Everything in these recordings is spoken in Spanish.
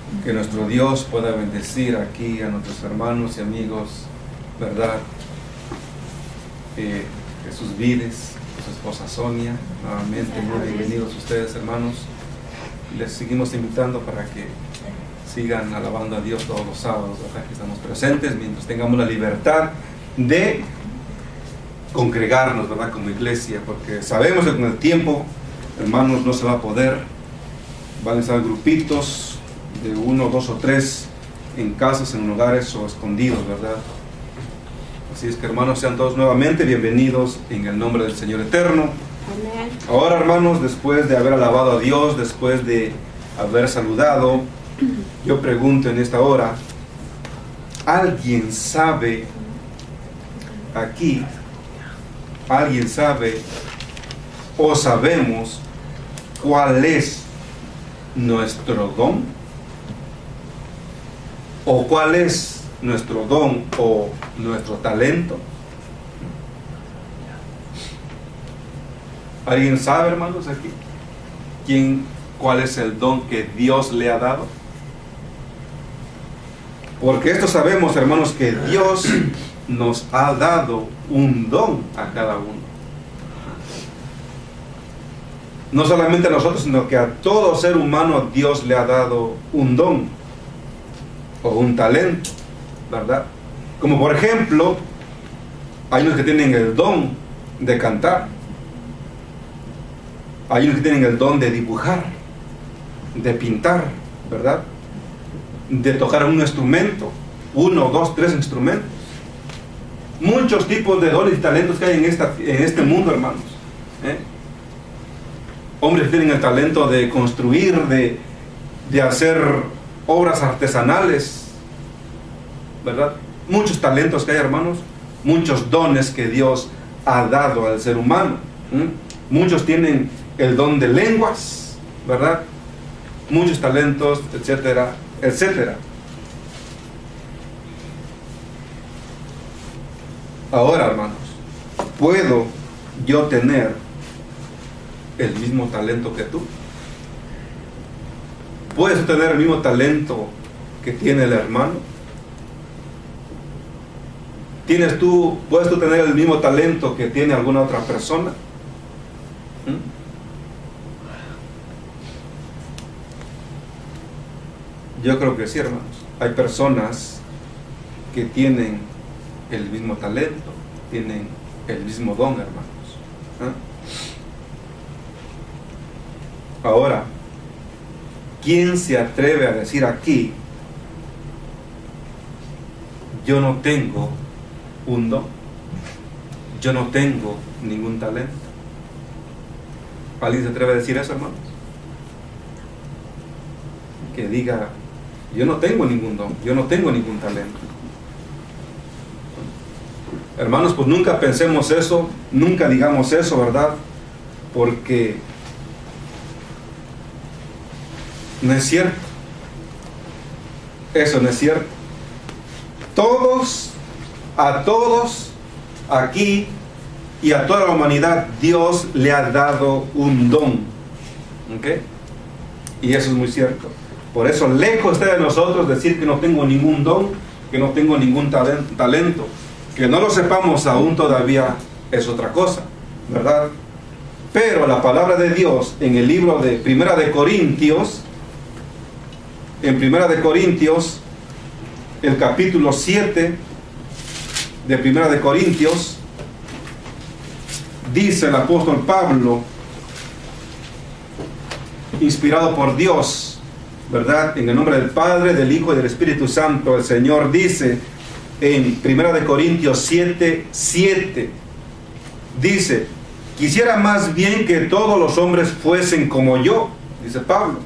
Que nuestro Dios pueda bendecir aquí a nuestros hermanos y amigos, ¿verdad? Jesús Vides, su esposa Sonia, nuevamente muy bienvenidos ustedes, hermanos. Les seguimos invitando para que sigan alabando a Dios todos los sábados, ¿verdad? Que estamos presentes mientras tengamos la libertad de congregarnos, ¿verdad? Como iglesia, porque sabemos que con el tiempo, hermanos, no se va a poder. Van a estar grupitos de 1, 2 o 3 en casas, en lugares o escondidos, ¿verdad? Así es que, hermanos, sean todos nuevamente bienvenidos en el nombre del Señor eterno. Amén. Ahora, hermanos, después de haber alabado a Dios, después de haber saludado, yo pregunto en esta hora, ¿alguien sabe aquí? ¿Alguien sabe o sabemos cuál es nuestro don? ¿O cuál es nuestro don o nuestro talento? ¿Alguien sabe, hermanos, aquí? ¿Cuál es el don que Dios le ha dado? Porque esto sabemos, hermanos, que Dios nos ha dado un don a cada uno. No solamente a nosotros, sino que a todo ser humano Dios le ha dado un don o un talento, ¿verdad? Como por ejemplo, hay unos que tienen el don de cantar, hay unos que tienen el don de dibujar, de pintar, ¿verdad? De tocar un instrumento, 1, 2, 3 instrumentos. Muchos tipos de dones y talentos que hay en este mundo, hermanos. Hombres que tienen el talento de construir, de hacer obras artesanales, ¿verdad? Muchos talentos que hay, hermanos, muchos dones que Dios ha dado al ser humano. Muchos tienen el don de lenguas, ¿verdad? Muchos talentos, etcétera, etcétera. Ahora, hermanos, ¿puedo yo tener el mismo talento que tú? ¿Puedes tener el mismo talento que tiene el hermano? ¿Puedes tú tener el mismo talento que tiene alguna otra persona? Yo creo que sí, hermanos. Hay personas que tienen el mismo talento, tienen el mismo don, hermanos. Ahora, ¿quién se atreve a decir aquí, yo no tengo un don, yo no tengo ningún talento? ¿Alguien se atreve a decir eso, hermanos? Que diga, yo no tengo ningún don, yo no tengo ningún talento. Hermanos, pues nunca pensemos eso, nunca digamos eso, ¿verdad? Porque no es cierto. Eso no es cierto. A todos aquí y a toda la humanidad, Dios le ha dado un don. ¿Ok? Y eso es muy cierto. Por eso, lejos está de nosotros decir que no tengo ningún don, que no tengo ningún talento. Que no lo sepamos aún todavía es otra cosa, ¿verdad? Pero la palabra de Dios en el libro de Primera de Corintios, el capítulo 7 de Primera de Corintios, dice el apóstol Pablo, inspirado por Dios, ¿verdad? En el nombre del Padre, del Hijo y del Espíritu Santo, el Señor dice en Primera de Corintios 7:7, dice, quisiera más bien que todos los hombres fuesen como yo, dice Pablo,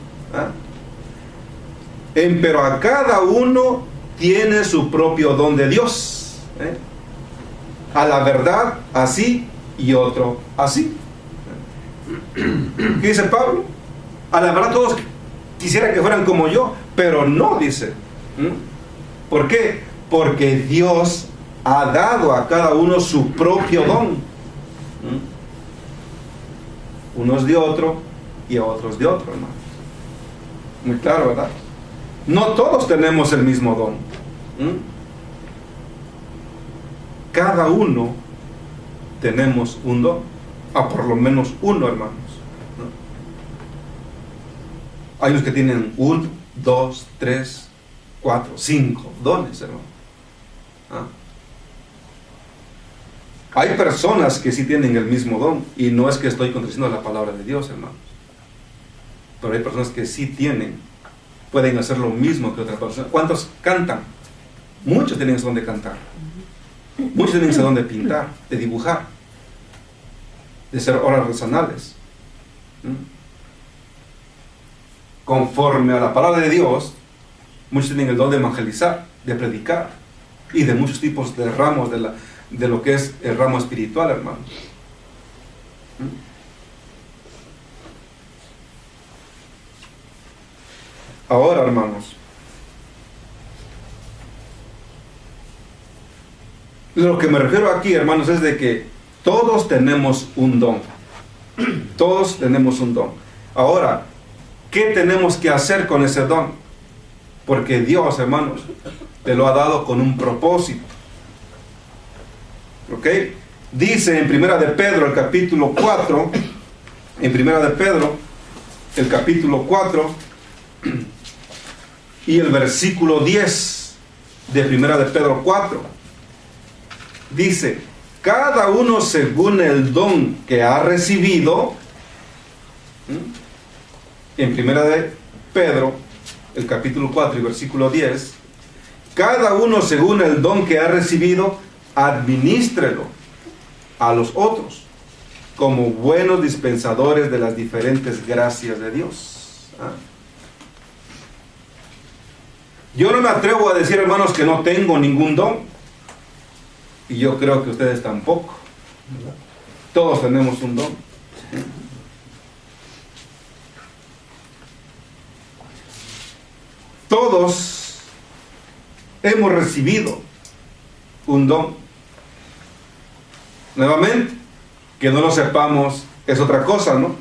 pero a cada uno tiene su propio don de Dios, a la verdad así y otro así. ¿Qué dice Pablo? A la verdad todos quisieran que fueran como yo, pero no, dice. ¿Por qué? Porque Dios ha dado a cada uno su propio don. Unos de otro y a otros de otro, hermano. Muy claro, ¿verdad? No todos tenemos el mismo don. Cada uno tenemos un don, por lo menos uno, hermanos. Hay los que tienen 1, 2, 3, 4, 5 dones, hermano. Hay personas que sí tienen el mismo don, y no es que estoy contradiciendo la palabra de Dios, hermanos, pero hay personas que sí pueden hacer lo mismo que otras personas. ¿Cuántos cantan? Muchos tienen ese don de cantar. Muchos tienen ese don de pintar, de dibujar, de hacer obras artesanales. Conforme a la palabra de Dios, muchos tienen el don de evangelizar, de predicar, y de muchos tipos de ramos de lo que es el ramo espiritual, hermano. Ahora, hermanos, lo que me refiero aquí, hermanos, es de que todos tenemos un don. Todos tenemos un don. Ahora, ¿qué tenemos que hacer con ese don? Porque Dios, hermanos, te lo ha dado con un propósito. ¿Ok? Dice en Primera de Pedro, el capítulo 4, en Primera de Pedro, el capítulo 4, y el versículo 10 de Primera de Pedro 4, dice: cada uno según el don que ha recibido. En Primera de Pedro, el capítulo 4 y versículo 10, cada uno según el don que ha recibido, administrelo a los otros como buenos dispensadores de las diferentes gracias de Dios. Yo no me atrevo a decir, hermanos, que no tengo ningún don, y yo creo que ustedes tampoco, ¿verdad? Todos tenemos un don. Todos hemos recibido un don. Nuevamente, que no lo sepamos es otra cosa, ¿no?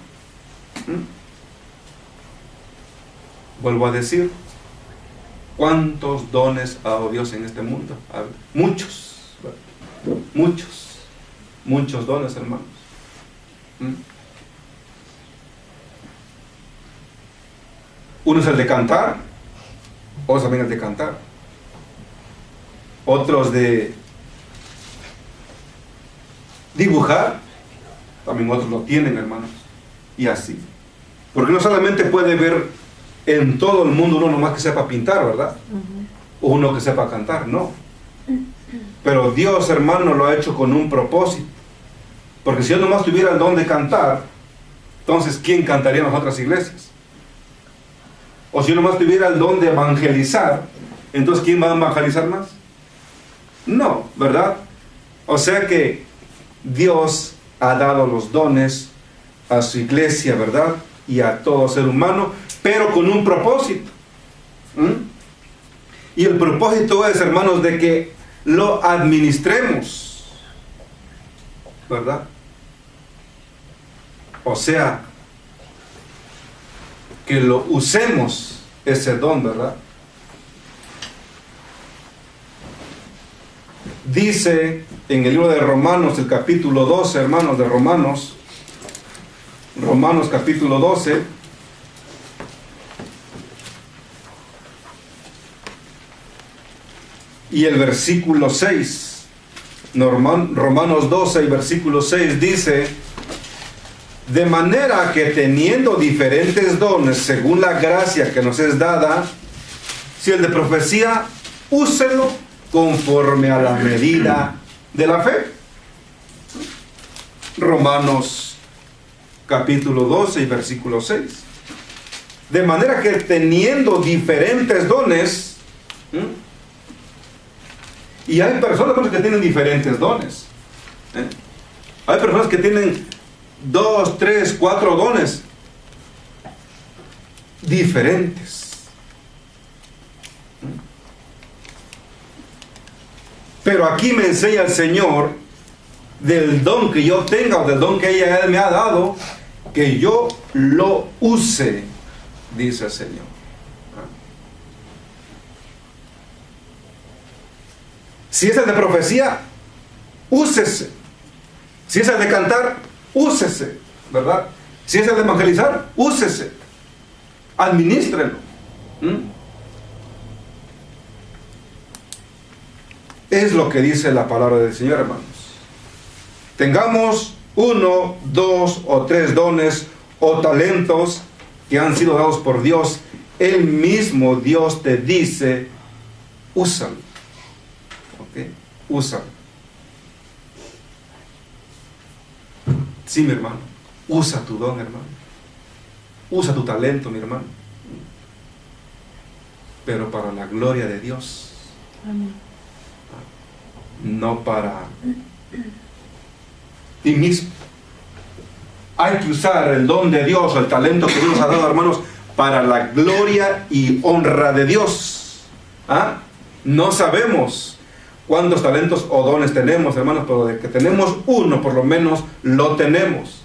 Vuelvo a decir, ¿cuántos dones ha dado Dios en este mundo? Muchos, muchos dones, hermanos. Uno es el de cantar, otros también el de cantar, otros de dibujar, también otros lo tienen, hermanos, y así. Porque no solamente puede ver en todo el mundo uno nomás que sepa pintar, ¿verdad? O uno que sepa cantar, no. Pero Dios, hermano, lo ha hecho con un propósito. Porque si yo nomás tuviera el don de cantar, entonces ¿quién cantaría en las otras iglesias? O si yo nomás tuviera el don de evangelizar, entonces ¿quién va a evangelizar más? No, ¿verdad? O sea que Dios ha dado los dones a su iglesia, ¿verdad? Y a todo ser humano, pero con un propósito. Y el propósito es, hermanos, de que lo administremos, ¿verdad? O sea, que lo usemos ese don, ¿verdad? Dice en el libro de Romanos, el capítulo 12, hermanos, de Romanos capítulo 12, y el versículo 6, Romanos 12 y versículo 6 dice: de manera que teniendo diferentes dones según la gracia que nos es dada, si el de profecía, úselo conforme a la medida de la fe. Romanos capítulo 12 y versículo 6. De manera que teniendo diferentes dones, y hay personas que tienen diferentes dones. Hay personas que tienen 2, 3, 4 dones diferentes. Pero aquí me enseña el Señor del don que yo tenga, o del don que Él me ha dado, que yo lo use, dice el Señor. Si es el de profecía, úsese. Si es el de cantar, úsese, ¿verdad? Si es el de evangelizar, úsese. Administrelo. Es lo que dice la palabra del Señor, hermanos. Tengamos 1, 2 o 3 dones o talentos que han sido dados por Dios. El mismo Dios te dice, úsalo. ¿Ok? Úsalo. Sí, mi hermano. Usa tu don, hermano. Usa tu talento, mi hermano. Pero para la gloria de Dios. Amén. No para ti mismo. Hay que usar el don de Dios, el talento que Dios nos ha dado, hermanos, para la gloria y honra de Dios. No sabemos cuántos talentos o dones tenemos, hermanos, pero de que tenemos uno, por lo menos lo tenemos.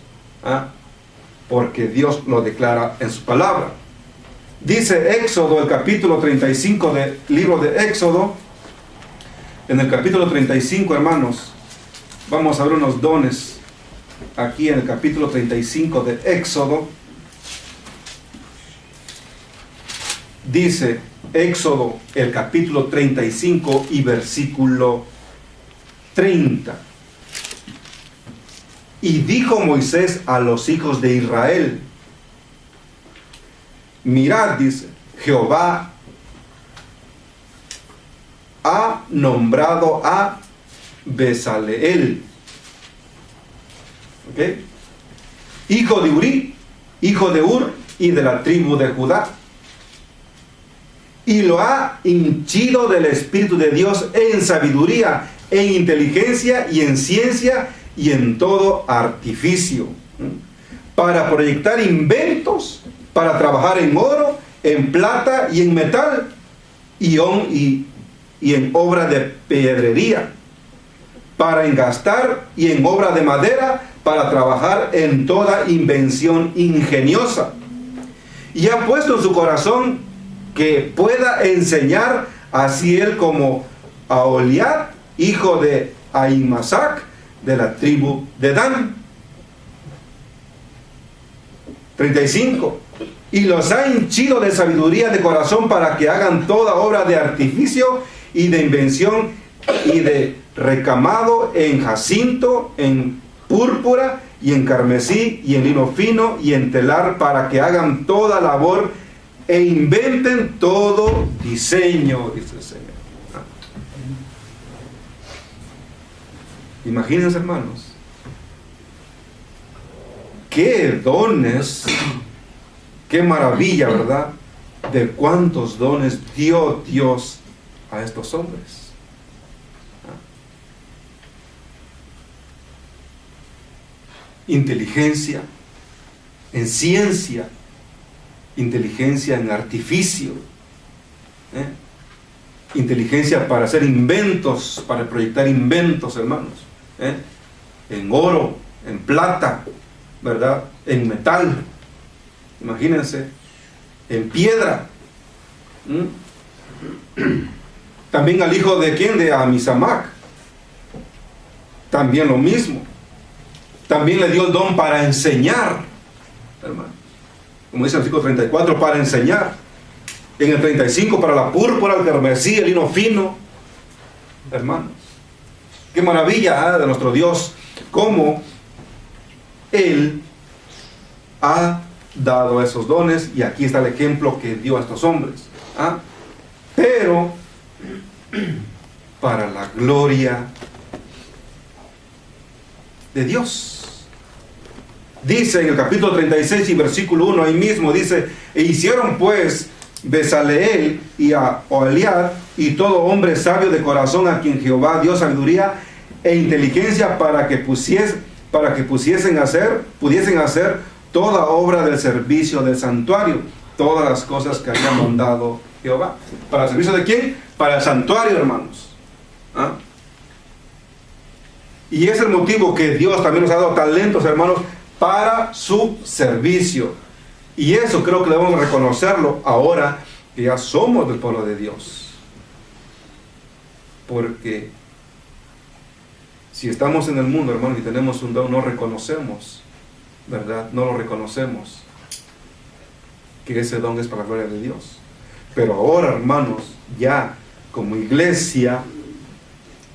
Porque Dios lo declara en su palabra. Dice Éxodo, el capítulo 35 del libro de Éxodo. En el capítulo 35, hermanos, vamos a ver unos dones aquí en el capítulo 35 de Éxodo. Dice Éxodo, el capítulo 35 y versículo 30. Y dijo Moisés a los hijos de Israel: mirad, dice, Jehová ha nombrado a Bezaleel, hijo de Uri, hijo de Ur, y de la tribu de Judá, y lo ha hinchido del Espíritu de Dios en sabiduría, en inteligencia y en ciencia y en todo artificio, para proyectar inventos, para trabajar en oro, en plata y en metal, y en obra de pedrería, para engastar, y en obra de madera, para trabajar en toda invención ingeniosa. Y ha puesto en su corazón que pueda enseñar, así él como a Oliad, hijo de Ahimasac, de la tribu de Dan. 35. Y los ha hinchido de sabiduría de corazón para que hagan toda obra de artificio y de invención y de recamado en jacinto, en púrpura y en carmesí y en lino fino y en telar, para que hagan toda labor e inventen todo diseño, dice el Señor. Imagínense, hermanos, qué dones, qué maravilla, ¿verdad? De cuántos dones dio Dios a estos hombres. Inteligencia en ciencia, inteligencia en artificio, inteligencia para hacer inventos, para proyectar inventos, hermanos, en oro, en plata, ¿verdad? En metal, imagínense, en piedra. También al hijo de ¿quién? De Amisamac, también lo mismo. También le dio el don para enseñar, hermano. Como dice el versículo 34, para enseñar. En el 35, para la púrpura, el carmesí, el lino fino. Hermanos, qué maravilla de nuestro Dios, cómo Él ha dado esos dones, y aquí está el ejemplo que dio a estos hombres. Pero para la gloria de Dios. Dice en el capítulo 36 y versículo 1, ahí mismo dice: e hicieron pues Bezaleel y a Oliad y todo hombre sabio de corazón, a quien Jehová dio sabiduría e inteligencia, para que pudiesen hacer toda obra del servicio del santuario, todas las cosas que había mandado Jehová. ¿Para el servicio de quién? Para el santuario, hermanos. Y es el motivo que Dios también nos ha dado talentos, hermanos, para su servicio. Y eso creo que debemos reconocerlo ahora que ya somos del pueblo de Dios. Porque Si estamos en el mundo, hermanos, y tenemos un don, no reconocemos, ¿verdad? No lo reconocemos, que ese don es para la gloria de Dios. Pero ahora, hermanos, ya como iglesia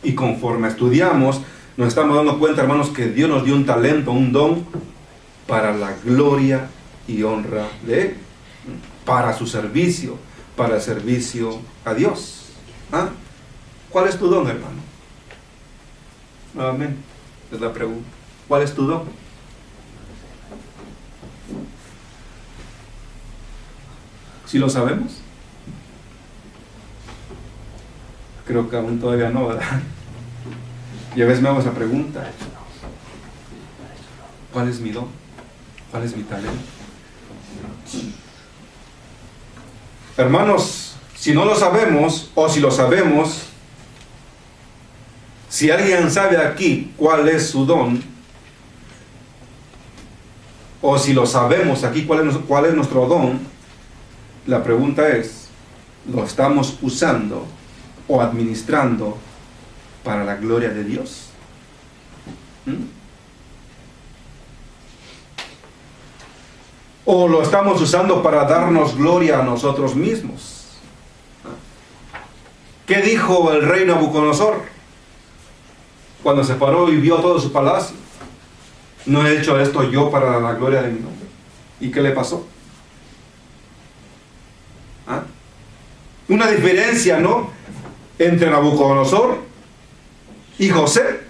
y conforme estudiamos, nos estamos dando cuenta, hermanos, que Dios nos dio un talento, un don para la gloria y honra de Él, para su servicio, para el servicio a Dios. ¿Ah? ¿Cuál es tu don, hermano? Nuevamente, es la pregunta. ¿Cuál es tu don? ¿Sí lo sabemos? Creo que aún todavía no, ¿verdad? Y a veces me hago esa pregunta. ¿Cuál es mi don? ¿Cuál es mi talento? Hermanos, si no lo sabemos, o si lo sabemos, si alguien sabe aquí cuál es su don, o si lo sabemos aquí cuál es nuestro don, la pregunta es, ¿lo estamos usando o administrando para la gloria de Dios? ¿O lo estamos usando para darnos gloria a nosotros mismos? ¿Qué dijo el rey Nabucodonosor cuando se paró y vio todo su palacio? No he hecho esto yo para la gloria de mi nombre. ¿Y qué le pasó? ¿Ah? Una diferencia, ¿no?, entre Nabucodonosor y José.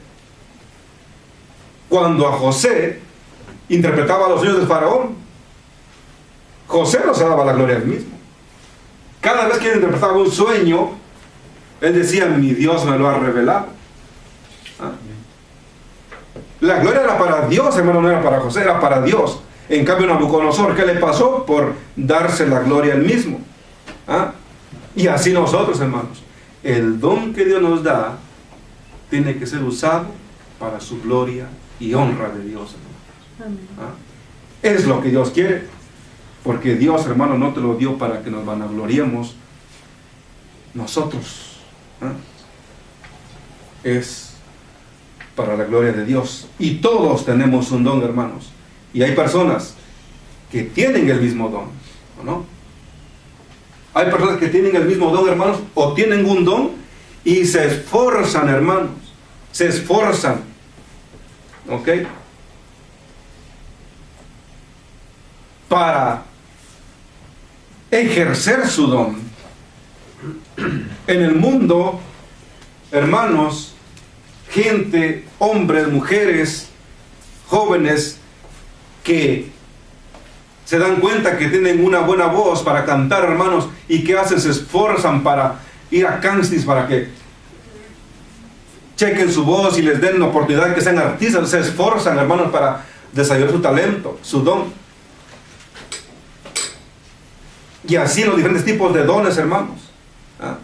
Cuando a José interpretaba los sueños del faraón, José no se daba la gloria a él mismo. Cada vez que él interpretaba un sueño, él decía, mi Dios me lo ha revelado. ¿Ah? La gloria era para Dios, hermano, no era para José, era para Dios. En cambio, Nabucodonosor, ¿qué le pasó? Por darse la gloria a él mismo. ¿Ah? Y así nosotros, hermanos, el don que Dios nos da tiene que ser usado para su gloria y honra de Dios, hermanos. ¿Ah? Es lo que Dios quiere, porque Dios, hermano, no te lo dio para que nos vanagloriemos nosotros. ¿Ah? Es para la gloria de Dios. Y todos tenemos un don, hermanos. Y hay personas que tienen el mismo don, ¿o no? Hay personas que tienen el mismo don, hermanos, o tienen un don y se esforzan, hermanos. Se esforzan. ¿Ok? Para ejercer su don. En el mundo, hermanos, gente, hombres, mujeres, jóvenes que se dan cuenta que tienen una buena voz para cantar, hermanos, y que hacen, se esfuerzan para ir a castings para que chequen su voz y les den la oportunidad que sean artistas. Se esfuerzan, hermanos, para desarrollar su talento, su don. Y así los diferentes tipos de dones, hermanos. ¿Ah?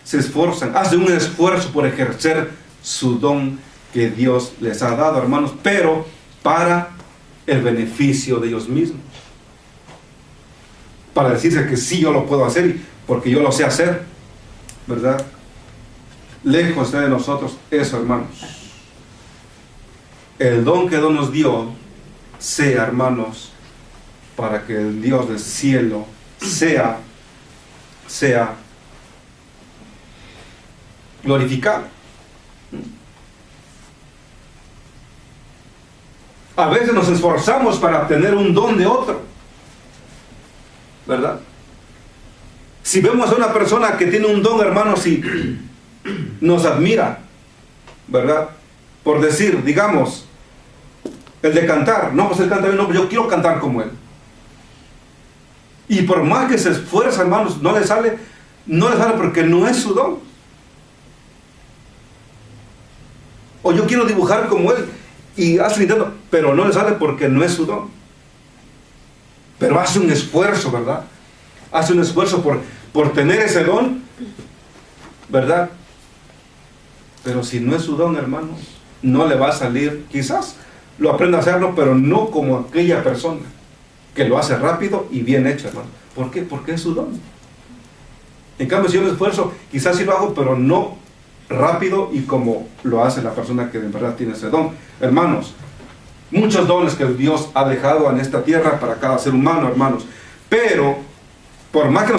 Se esfuerzan, hacen un esfuerzo por ejercer su don que Dios les ha dado, hermanos, pero para el beneficio de ellos mismos. Para decirse que sí, yo lo puedo hacer porque yo lo sé hacer, ¿verdad? Lejos de nosotros eso, hermanos. El don que Dios nos dio sea, hermanos, para que el Dios del cielo sea glorificado. A veces nos esforzamos para obtener un don de otro, ¿verdad? Si vemos a una persona que tiene un don, hermanos, y nos admira, ¿verdad? Por decir, digamos, el de cantar, no, pues él canta bien, no, pues yo quiero cantar como él. Y por más que se esfuerza, hermanos, no le sale porque no es su don. O yo quiero dibujar como él y hace un intento, pero no le sale porque no es su don. Pero hace un esfuerzo, ¿verdad? Hace un esfuerzo por tener ese don, ¿verdad? Pero si no es su don, hermanos, no le va a salir. Quizás lo aprenda a hacerlo, pero no como aquella persona que lo hace rápido y bien hecho, hermano. ¿Por qué? Porque es su don. En cambio, si yo me esfuerzo, quizás sí lo hago, pero no rápido y como lo hace la persona que en verdad tiene ese don. Hermanos, muchos dones que Dios ha dejado en esta tierra para cada ser humano, hermanos. Pero, por más que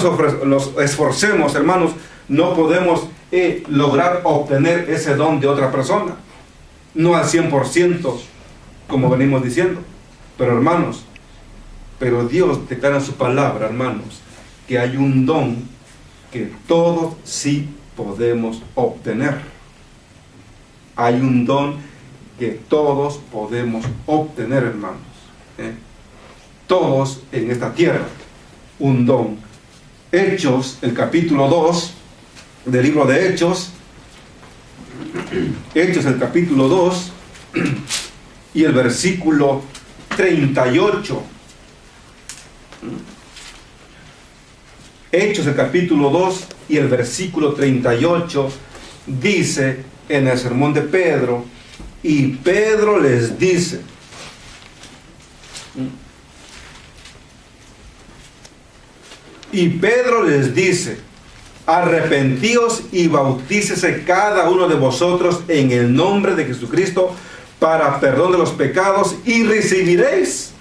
nos esforcemos, hermanos, no podemos lograr obtener ese don de otra persona. No al 100%, como venimos diciendo. Pero, hermanos, pero Dios declara en su palabra, hermanos, que hay un don que todos sí podemos obtener. Hay un don que todos podemos obtener, hermanos. Todos en esta tierra, un don. Hechos, el capítulo 2 del libro de Hechos. Hechos, el capítulo 2 y el versículo 38. Hechos, el capítulo 2 y el versículo 38 dice en el sermón de Pedro, y Pedro les dice, arrepentíos y bautícese cada uno de vosotros en el nombre de Jesucristo para perdón de los pecados y recibiréis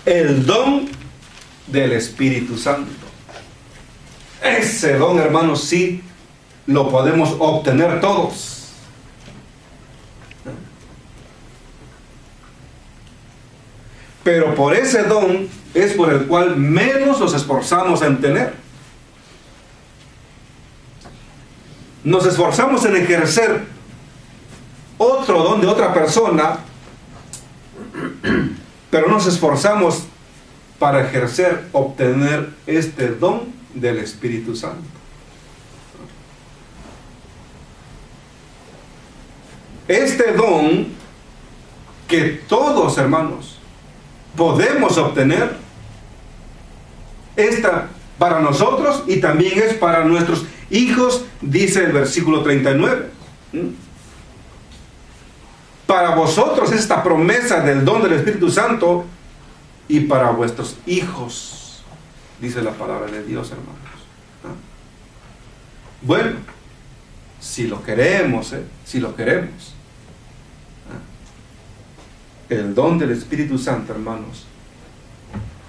el don del Espíritu Santo. Ese don, hermanos, sí lo podemos obtener todos. Pero por ese don es por el cual menos nos esforzamos en tener. Nos esforzamos en ejercer otro don de otra persona, pero nos esforzamos para obtener este don del Espíritu Santo. Este don que todos, hermanos, podemos obtener, está para nosotros y también es para nuestros hijos, dice el versículo 39. Para vosotros es esta promesa del don del Espíritu Santo y para vuestros hijos, dice la palabra de Dios, hermanos. Bueno, si lo queremos, si lo queremos. El don del Espíritu Santo, hermanos,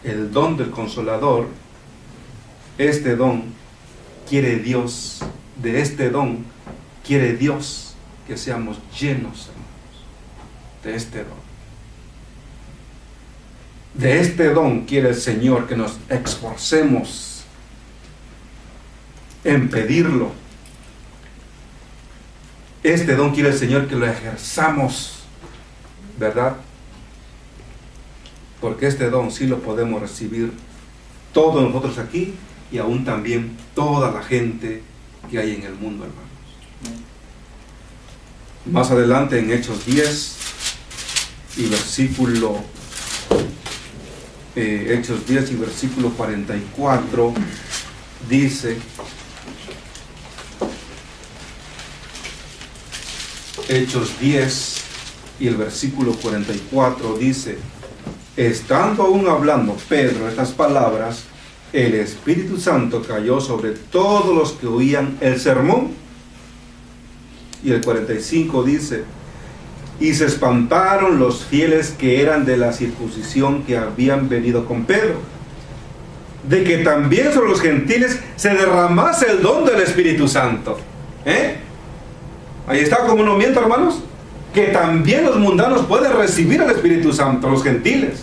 el don del Consolador, este don quiere Dios, de este don quiere Dios que seamos llenos, hermanos, de este don. De este don quiere el Señor que nos esforcemos en pedirlo. Este don quiere el Señor que lo ejerzamos, ¿verdad? Porque este don sí lo podemos recibir todos nosotros aquí y aún también toda la gente que hay en el mundo, hermanos. Más adelante en Hechos 10 y versículo Hechos 10 y versículo 44 dice, Hechos 10 y el versículo 44 dice, estando aún hablando Pedro estas palabras, el Espíritu Santo cayó sobre todos los que oían el sermón. Y el 45 dice, y se espantaron los fieles que eran de la circuncisión que habían venido con Pedro, de que también sobre los gentiles se derramase el don del Espíritu Santo. Ahí está como uno miente, hermanos, que también los mundanos pueden recibir el Espíritu Santo, los gentiles.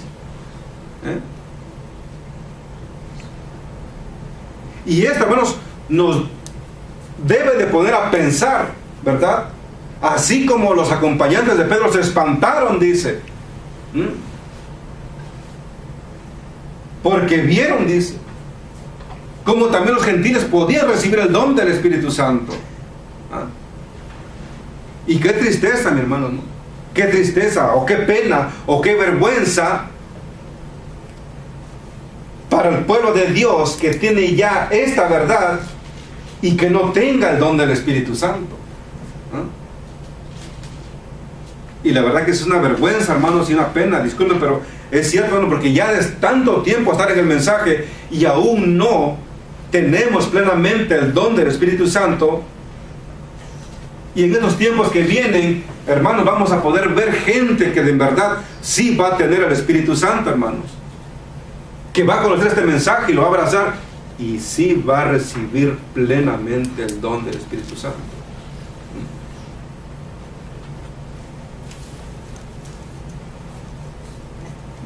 Y esto, hermanos, nos debe de poner a pensar, ¿verdad? Así como los acompañantes de Pedro se espantaron, dice, porque vieron, dice, como también los gentiles podían recibir el don del Espíritu Santo. Y qué tristeza, mi hermano, ¿no? Qué tristeza, o qué pena, o qué vergüenza para el pueblo de Dios que tiene ya esta verdad y que no tenga el don del Espíritu Santo. Y la verdad que es una vergüenza, hermanos, y una pena, disculpen, pero es cierto, hermano, porque ya es tanto tiempo estar en el mensaje y aún no tenemos plenamente el don del Espíritu Santo. Y en estos tiempos que vienen, hermanos, vamos a poder ver gente que de verdad sí va a tener el Espíritu Santo, hermanos. Que va a conocer este mensaje y lo va a abrazar. Y sí va a recibir plenamente el don del Espíritu Santo.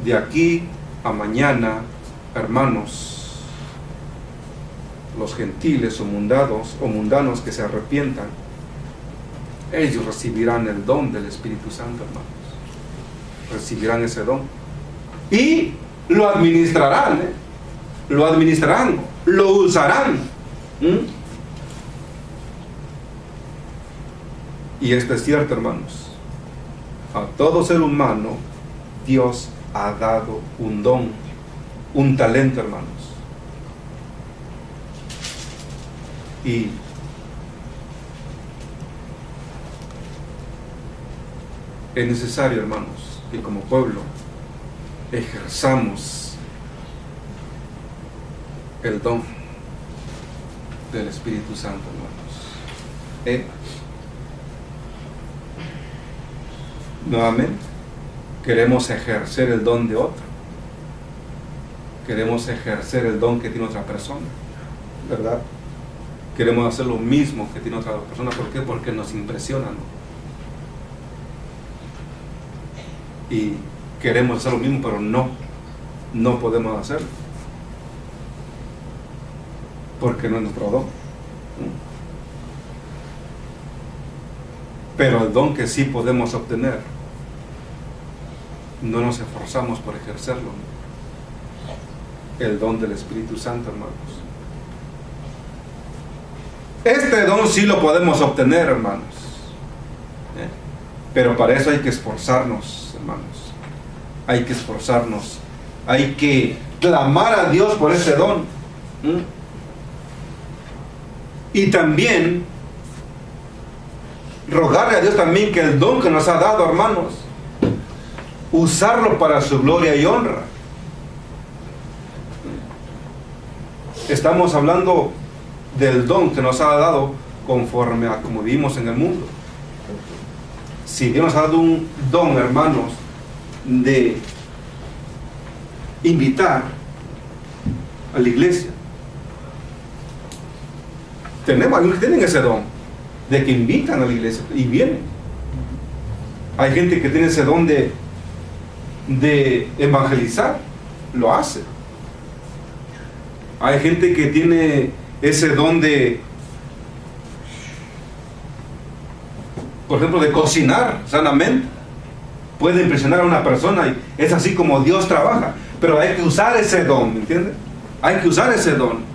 De aquí a mañana, hermanos, los gentiles o mundanos que se arrepientan, ellos recibirán el don del Espíritu Santo, hermanos. Recibirán ese don. Y lo administrarán, lo administrarán, lo usarán. Y esto es cierto, hermanos. A todo ser humano, Dios ha dado un don, un talento, hermanos. Y es necesario, hermanos, que como pueblo ejerzamos el don del Espíritu Santo, hermanos. Nuevamente, queremos ejercer el don de otro. Queremos ejercer el don que tiene otra persona, ¿verdad? Queremos hacer lo mismo que tiene otra persona. ¿Por qué? Porque nos impresiona, ¿no? Y queremos hacer lo mismo, pero no podemos hacerlo, porque no es nuestro don. Pero el don que sí podemos obtener, no nos esforzamos por ejercerlo, ¿no? El don del Espíritu Santo, hermanos. Este don sí lo podemos obtener, hermanos. Pero para eso hay que esforzarnos, hermanos. Hay que esforzarnos. Hay que clamar a Dios por ese don. Y también rogarle a Dios también que el don que nos ha dado, hermanos, usarlo para su gloria y honra. Estamos hablando del don que nos ha dado conforme a como vivimos en el mundo. Si Dios nos ha dado un don, hermanos, de invitar a la iglesia, tenemos algunos que tienen ese don de que invitan a la iglesia y vienen. Hay gente que tiene ese don de evangelizar, lo hace. Hay gente que tiene ese don de, por ejemplo, de cocinar sanamente. Puede impresionar a una persona y es así como Dios trabaja. Pero hay que usar ese don, ¿me entiendes? Hay que usar ese don.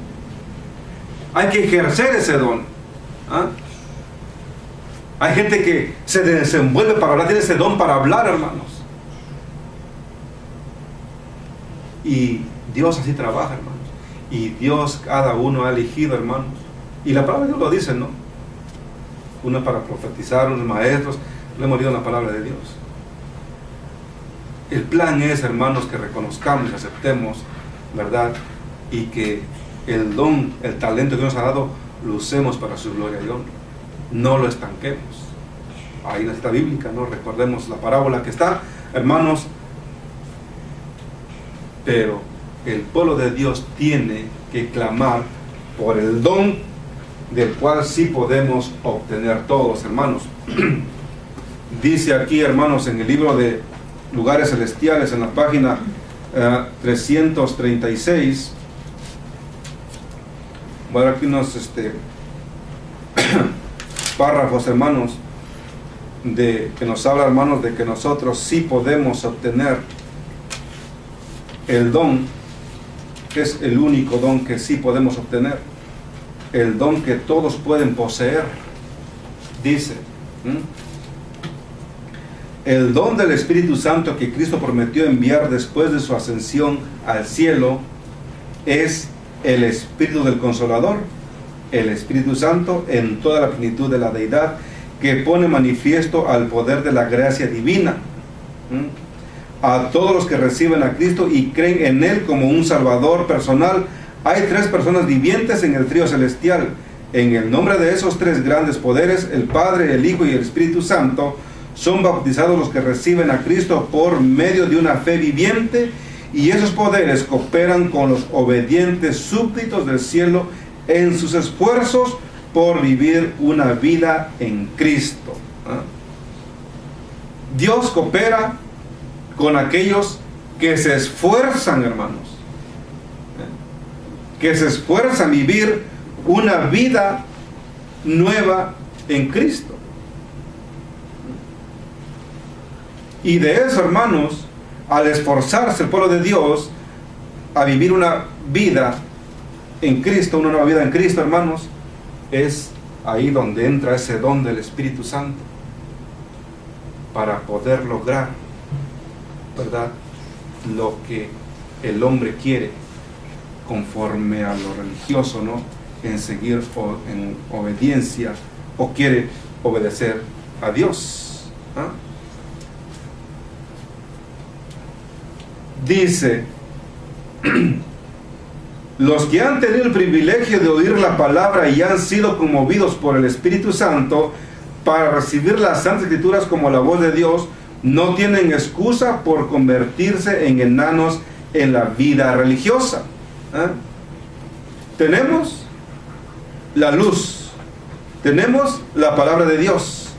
Hay que ejercer ese don. Hay gente que se desenvuelve para hablar, tiene ese don para hablar, hermanos. Y Dios así trabaja, hermanos. Y Dios cada uno ha elegido, hermanos. Y la palabra de Dios lo dice, ¿no? Uno para profetizar, unos maestros. Lo hemos leído en la palabra de Dios. El plan es, hermanos, que reconozcamos y aceptemos, ¿verdad? Y que el don, el talento que nos ha dado, lo usemos para su gloria y honra. No lo estanquemos. Ahí en la cita bíblica, ¿no? Recordemos la parábola que está, hermanos. Pero el pueblo de Dios tiene que clamar por el don del cual sí podemos obtener todos, hermanos. Dice aquí, hermanos, en el libro de Lugares Celestiales, en la página 336, voy a dar aquí unos párrafos, hermanos, que nos habla, hermanos, de que nosotros sí podemos obtener el don, que es el único don que sí podemos obtener, el don que todos pueden poseer. Dice, el don del Espíritu Santo que Cristo prometió enviar después de su ascensión al cielo es el Espíritu del Consolador, el Espíritu Santo en toda la plenitud de la deidad, que pone manifiesto al poder de la gracia divina a todos los que reciben a Cristo y creen en Él como un Salvador personal. Hay tres personas vivientes en el trío celestial: En el nombre de esos tres grandes poderes, el Padre, el Hijo y el Espíritu Santo, son bautizados los que reciben a Cristo por medio de una fe viviente, y esos poderes cooperan con los obedientes súbditos del cielo en sus esfuerzos por vivir una vida en Cristo. Dios coopera con aquellos que se esfuerzan, hermanos, que se esfuerzan a vivir una vida nueva en Cristo. Y de eso, hermanos, al esforzarse el pueblo de Dios a vivir una vida en Cristo, una nueva vida en Cristo, hermanos, es ahí donde entra ese don del Espíritu Santo para poder lograr, ¿verdad?, lo que el hombre quiere conforme a lo religioso, ¿no?, en seguir en obediencia, o quiere obedecer a Dios. Dice: los que han tenido el privilegio de oír la palabra y han sido conmovidos por el Espíritu Santo para recibir las Santas Escrituras como la voz de Dios, no tienen excusa por convertirse en enanos en la vida religiosa. Tenemos la luz, tenemos la palabra de Dios,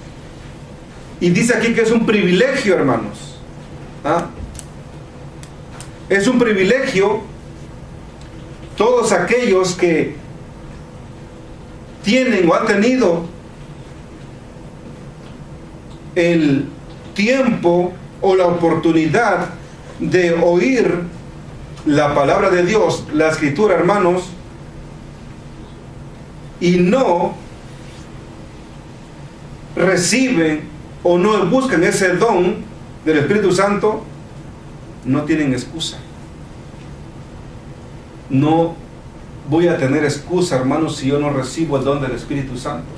y dice aquí que es un privilegio, hermanos. Es un privilegio todos aquellos que tienen o han tenido el tiempo o la oportunidad de oír la palabra de Dios, la Escritura, hermanos, y no reciben o no buscan ese don del Espíritu Santo, no tienen excusa. No voy a tener excusa, hermanos, si yo no recibo el don del Espíritu Santo.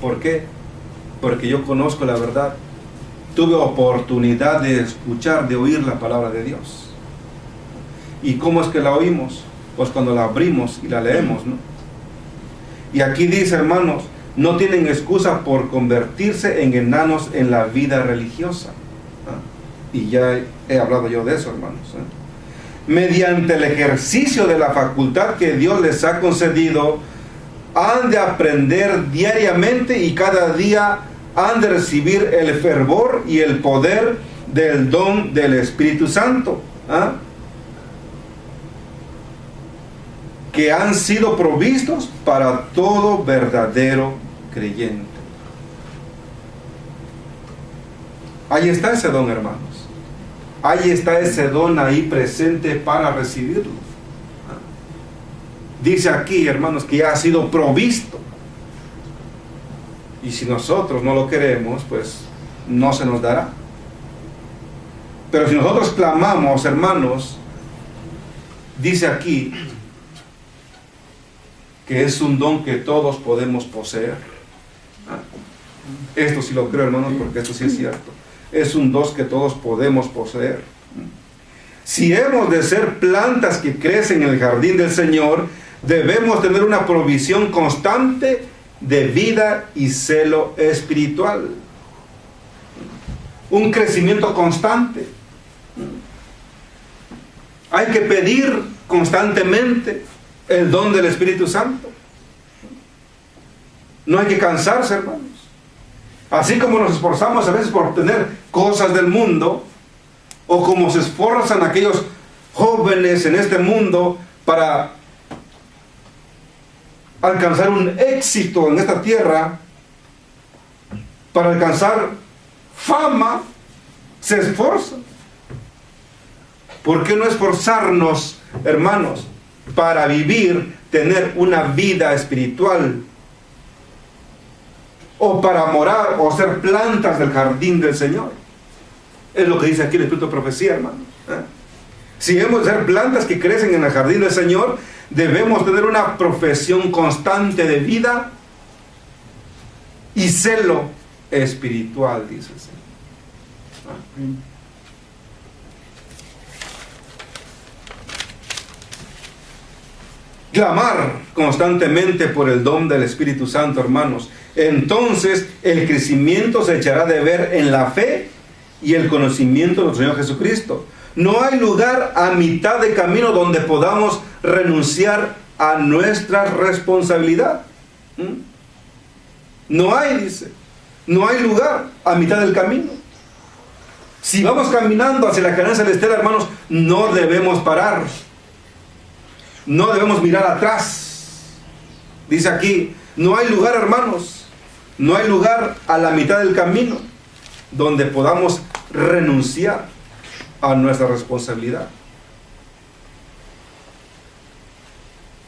¿Por qué? Porque yo conozco la verdad. Tuve oportunidad de escuchar, de oír la palabra de Dios. ¿Y cómo es que la oímos? Pues cuando la abrimos y la leemos, ¿no? Y aquí dice, hermanos, no tienen excusa por convertirse en enanos en la vida religiosa. Y ya he hablado yo de eso, hermanos. Mediante el ejercicio de la facultad que Dios les ha concedido, han de aprender diariamente y cada día han de recibir el fervor y el poder del don del Espíritu Santo, que han sido provistos para todo verdadero creyente. Ahí está ese don, hermanos. Ahí está ese don ahí presente para recibirlo. Dice aquí, hermanos, que ya ha sido provisto. Y si nosotros no lo queremos, pues no se nos dará. Pero si nosotros clamamos, hermanos, dice aquí que es un don que todos podemos poseer. Esto sí lo creo, hermanos, porque esto sí es cierto. Es un don que todos podemos poseer. Si hemos de ser plantas que crecen en el jardín del Señor, debemos tener una provisión constante de vida y celo espiritual. Un crecimiento constante. Hay que pedir constantemente el don del Espíritu Santo. No hay que cansarse, hermanos. Así como nos esforzamos a veces por obtener cosas del mundo, o como se esfuerzan aquellos jóvenes en este mundo para alcanzar un éxito en esta tierra, para alcanzar fama, se esfuerzan. ¿Por qué no esforzarnos, hermanos, para vivir, tener una vida espiritual? O para morar o ser plantas del jardín del Señor. Es lo que dice aquí el Espíritu de Profecía, hermano. Si hemos de ser plantas que crecen en el jardín del Señor, debemos tener una profesión constante de vida y celo espiritual, dice el Señor. clamar constantemente por el don del Espíritu Santo, hermanos. Entonces el crecimiento se echará de ver en la fe y el conocimiento de nuestro Señor Jesucristo. No hay lugar a mitad de camino donde podamos renunciar a nuestra responsabilidad. No hay, dice, no hay lugar a mitad del camino. Si vamos caminando hacia la Canaán celestial, hermanos, no debemos parar. No debemos mirar atrás. Dice aquí, no hay lugar, hermanos, no hay lugar a la mitad del camino donde podamos renunciar a nuestra responsabilidad.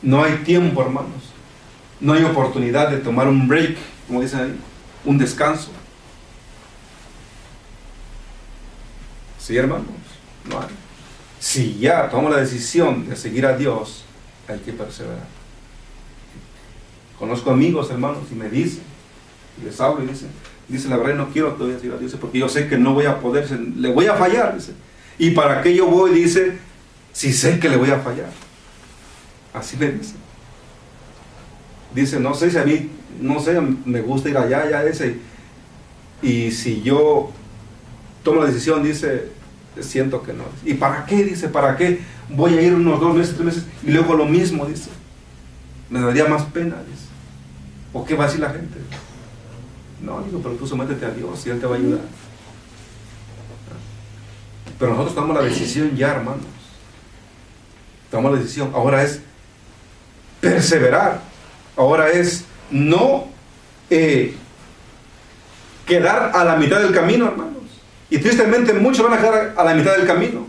No hay tiempo, hermanos. No hay oportunidad de tomar un break, como dicen ahí, un descanso. Sí, hermanos, no hay. Si ya tomamos la decisión de seguir a Dios, hay que perseverar. Conozco amigos, hermanos, y me dicen, y les hablo y dicen la verdad, no quiero todavía seguir a Dios, porque yo sé que no voy a poder, le voy a fallar, dice. ¿Y para qué yo voy? Dice, si sé que le voy a fallar. Así me dice. Dice, no sé si a mí, no sé, me gusta ir allá, ese. Y si yo tomo la decisión, dice, siento que no. ¿Y para qué? Dice, ¿para qué voy a ir unos 2 meses, 3 meses y luego lo mismo? Dice, me daría más pena, dice. ¿O qué va a decir la gente? No, digo, pero tú sométete a Dios y Él te va a ayudar. Pero nosotros tomamos la decisión ya, hermanos. Tomamos la decisión. Ahora es perseverar. Ahora es no quedar a la mitad del camino, hermanos. Y tristemente muchos van a quedar a la mitad del camino.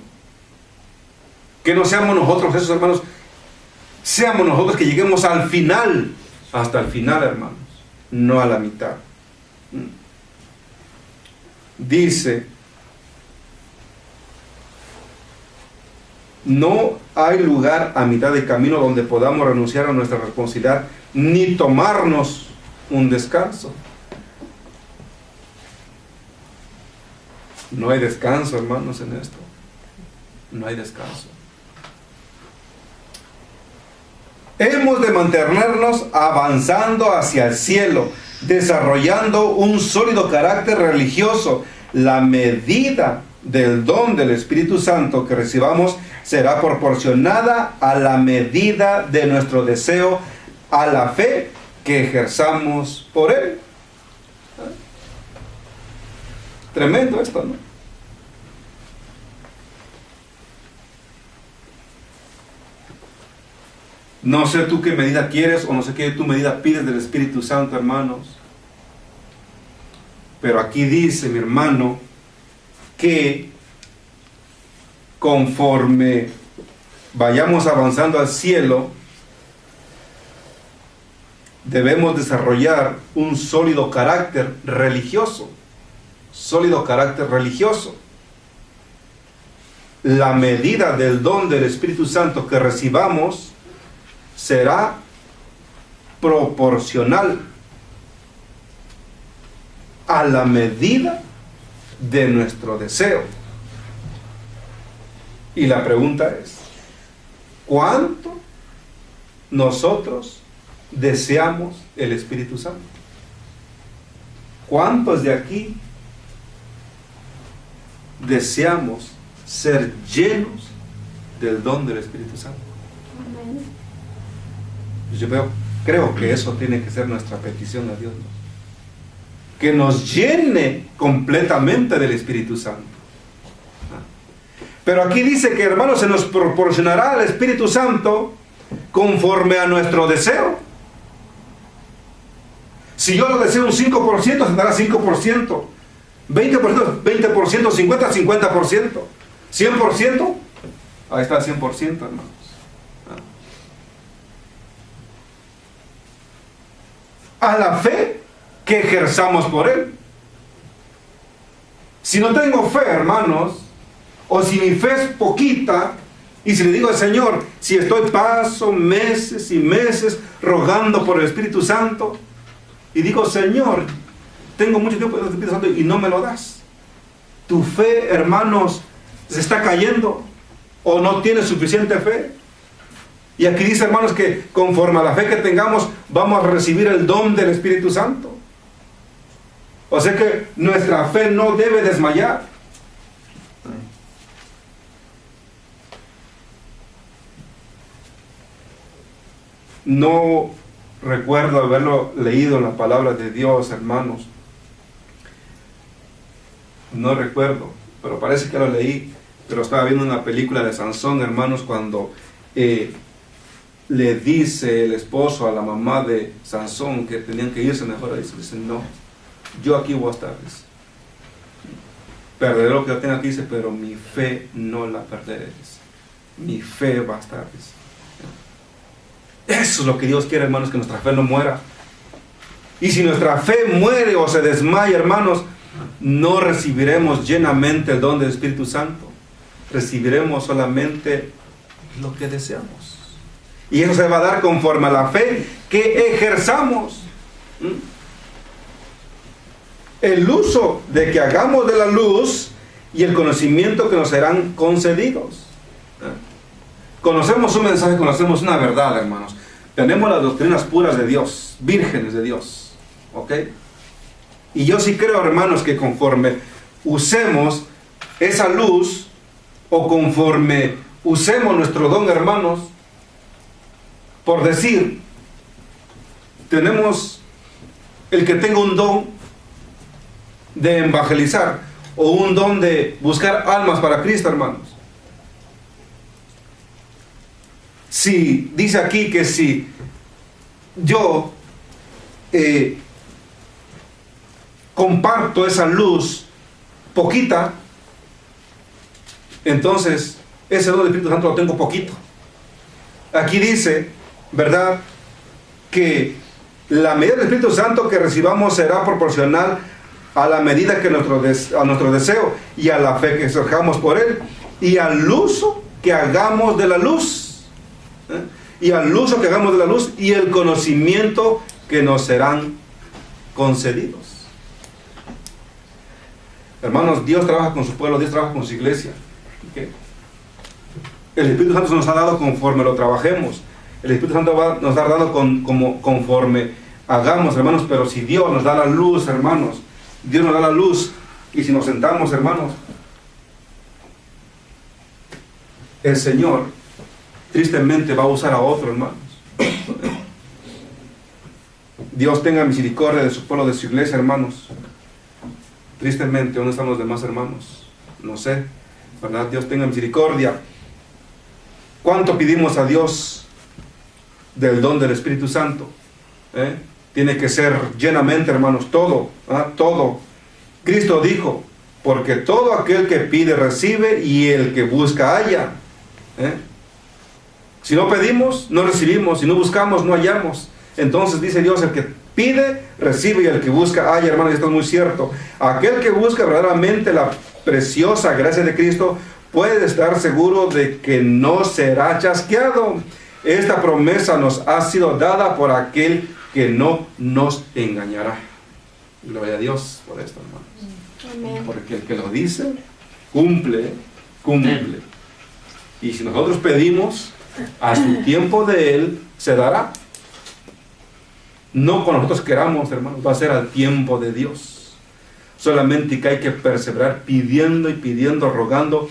Que no seamos nosotros esos, hermanos. Seamos nosotros que lleguemos al final. Hasta el final, hermanos. No a la mitad. Dice, no hay lugar a mitad de camino donde podamos renunciar a nuestra responsabilidad ni tomarnos un descanso. No hay descanso, hermanos, en esto. No hay descanso. Hemos de mantenernos avanzando hacia el cielo, desarrollando un sólido carácter religioso. La medida del don del Espíritu Santo que recibamos será proporcionada a la medida de nuestro deseo, a la fe que ejerzamos por Él. Tremendo esto, ¿no? No sé tú qué medida quieres o no sé qué tu medida pides del Espíritu Santo, hermanos. Pero aquí dice, mi hermano, que conforme vayamos avanzando al cielo, debemos desarrollar un sólido carácter religioso. Sólido carácter religioso. La medida del don del Espíritu Santo que recibamos será proporcional a la medida de nuestro deseo. Y la pregunta es, ¿cuánto nosotros deseamos el Espíritu Santo? ¿Cuántos de aquí deseamos ser llenos del don del Espíritu Santo? Amén. Yo creo que eso tiene que ser nuestra petición a Dios, ¿no? Que nos llene completamente del Espíritu Santo. Pero aquí dice que, hermanos, se nos proporcionará el Espíritu Santo conforme a nuestro deseo. Si yo lo deseo un 5%, se dará 5%. 20%, 20%, 50%, 50%. 100%, ahí está el 100%, hermanos. A la fe que ejerzamos por Él. Si no tengo fe, hermanos, o si mi fe es poquita, y si le digo al Señor, si paso meses y meses rogando por el Espíritu Santo, y digo, Señor, tengo mucho tiempo del Espíritu Santo y no me lo das, tu fe, hermanos, se está cayendo, o no tienes suficiente fe. Y aquí dice, hermanos, que conforme a la fe que tengamos, vamos a recibir el don del Espíritu Santo. O sea que nuestra fe no debe desmayar. No recuerdo haberlo leído en la palabra de Dios, hermanos. No recuerdo, pero parece que lo leí. Pero estaba viendo una película de Sansón, hermanos, cuando le dice el esposo a la mamá de Sansón que tenían que irse mejor. Dice, no, yo aquí voy a estar. Dice, perderé lo que yo tengo aquí, dice, pero mi fe no la perderé. Dice, mi fe va a estar. Dice. Eso es lo que Dios quiere, hermanos, que nuestra fe no muera. Y si nuestra fe muere o se desmaya, hermanos, no recibiremos llenamente el don del Espíritu Santo. Recibiremos solamente lo que deseamos. Y eso se va a dar conforme a la fe que ejerzamos. El uso de que hagamos de la luz y el conocimiento que nos serán concedidos. Conocemos un mensaje, conocemos una verdad, hermanos. Tenemos las doctrinas puras de Dios, vírgenes de Dios. ¿Ok? Y yo sí creo, hermanos, que conforme usemos esa luz, o conforme usemos nuestro don, hermanos, por decir, tenemos el que tenga un don de evangelizar, o un don de buscar almas para Cristo, hermanos. Si dice aquí que si yo comparto esa luz poquita, entonces ese don del Espíritu Santo lo tengo poquito. Aquí dice, ¿verdad?, que la medida del Espíritu Santo que recibamos será proporcional a la medida que a nuestro deseo y a la fe que surjamos por él y al uso que hagamos de la luz. Y al uso que hagamos de la luz y el conocimiento que nos serán concedidos. Hermanos, Dios trabaja con su pueblo, Dios trabaja con su iglesia. ¿Okay? El Espíritu Santo nos ha dado conforme lo trabajemos. El Espíritu Santo nos ha dado conforme hagamos, hermanos. Pero si Dios nos da la luz, hermanos, Dios nos da la luz, y si nos sentamos, hermanos, el Señor tristemente va a usar a otro, hermanos. Dios tenga misericordia de su pueblo, de su iglesia, hermanos. Tristemente, ¿dónde están los demás hermanos? No sé, ¿verdad? Dios tenga misericordia. ¿Cuánto pedimos a Dios del don del Espíritu Santo? Tiene que ser llenamente, hermanos, todo, todo. Cristo dijo, porque todo aquel que pide recibe, y el que busca halla. Si no pedimos, no recibimos. Si no buscamos, no hallamos. Entonces dice Dios, el que pide, recibe, y el que busca halla, hermanos. Esto es muy cierto. Aquel que busca verdaderamente la preciosa gracia de Cristo puede estar seguro de que no será chasqueado. Esta promesa nos ha sido dada por aquel que no nos engañará. Gloria a Dios por esto, hermanos. Amén. Porque el que lo dice, cumple. Y si nosotros pedimos, a su tiempo de Él se dará. No cuando nosotros queramos, hermanos, va a ser al tiempo de Dios. Solamente que hay que perseverar pidiendo y pidiendo, rogando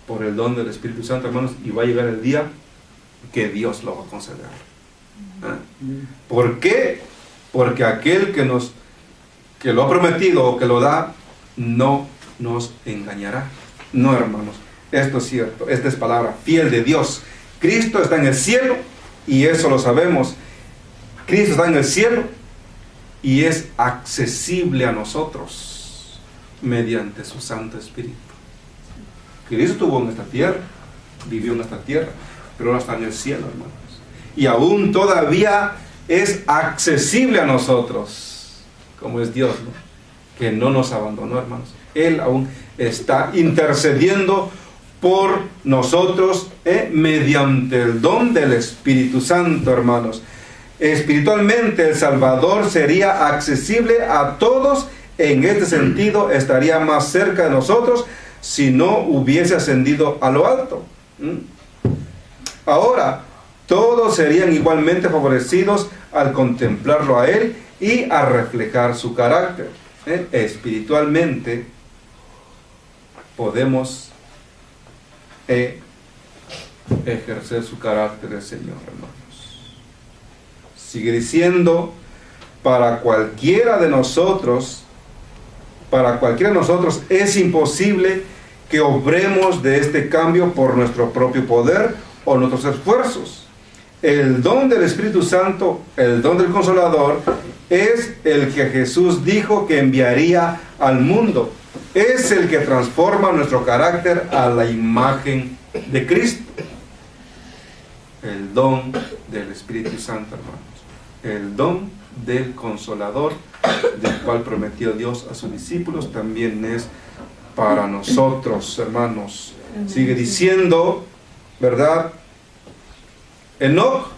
por el don del Espíritu Santo, hermanos, y va a llegar el día que Dios lo va a conceder. ¿Por qué? Porque aquel que lo ha prometido o que lo da, no nos engañará. No, hermanos, esto es cierto. Esta es palabra fiel de Dios. Cristo está en el cielo, y eso lo sabemos. Cristo está en el cielo y es accesible a nosotros mediante su Santo Espíritu. Cristo estuvo en esta tierra, vivió en esta tierra, pero ahora está en el cielo, hermanos. Y aún todavía es accesible a nosotros, como es Dios, ¿no?, que no nos abandonó, hermanos. Él aún está intercediendo por nosotros mediante el don del Espíritu Santo, hermanos. Espiritualmente el Salvador sería accesible a todos. En este sentido estaría más cerca de nosotros si no hubiese ascendido a lo alto. Ahora, todos serían igualmente favorecidos al contemplarlo a Él y a reflejar su carácter. Espiritualmente podemos ejercer su carácter el Señor, hermanos. Sigue diciendo, para cualquiera de nosotros es imposible que obremos de este cambio por nuestro propio poder o nuestros esfuerzos. El don del Espíritu Santo, el don del Consolador, es el que Jesús dijo que enviaría al mundo. Es el que transforma nuestro carácter a la imagen de Cristo. El don del Espíritu Santo, hermanos. El don del Consolador, del cual prometió Dios a sus discípulos, también es para nosotros, hermanos. Sigue diciendo, ¿verdad? Enoc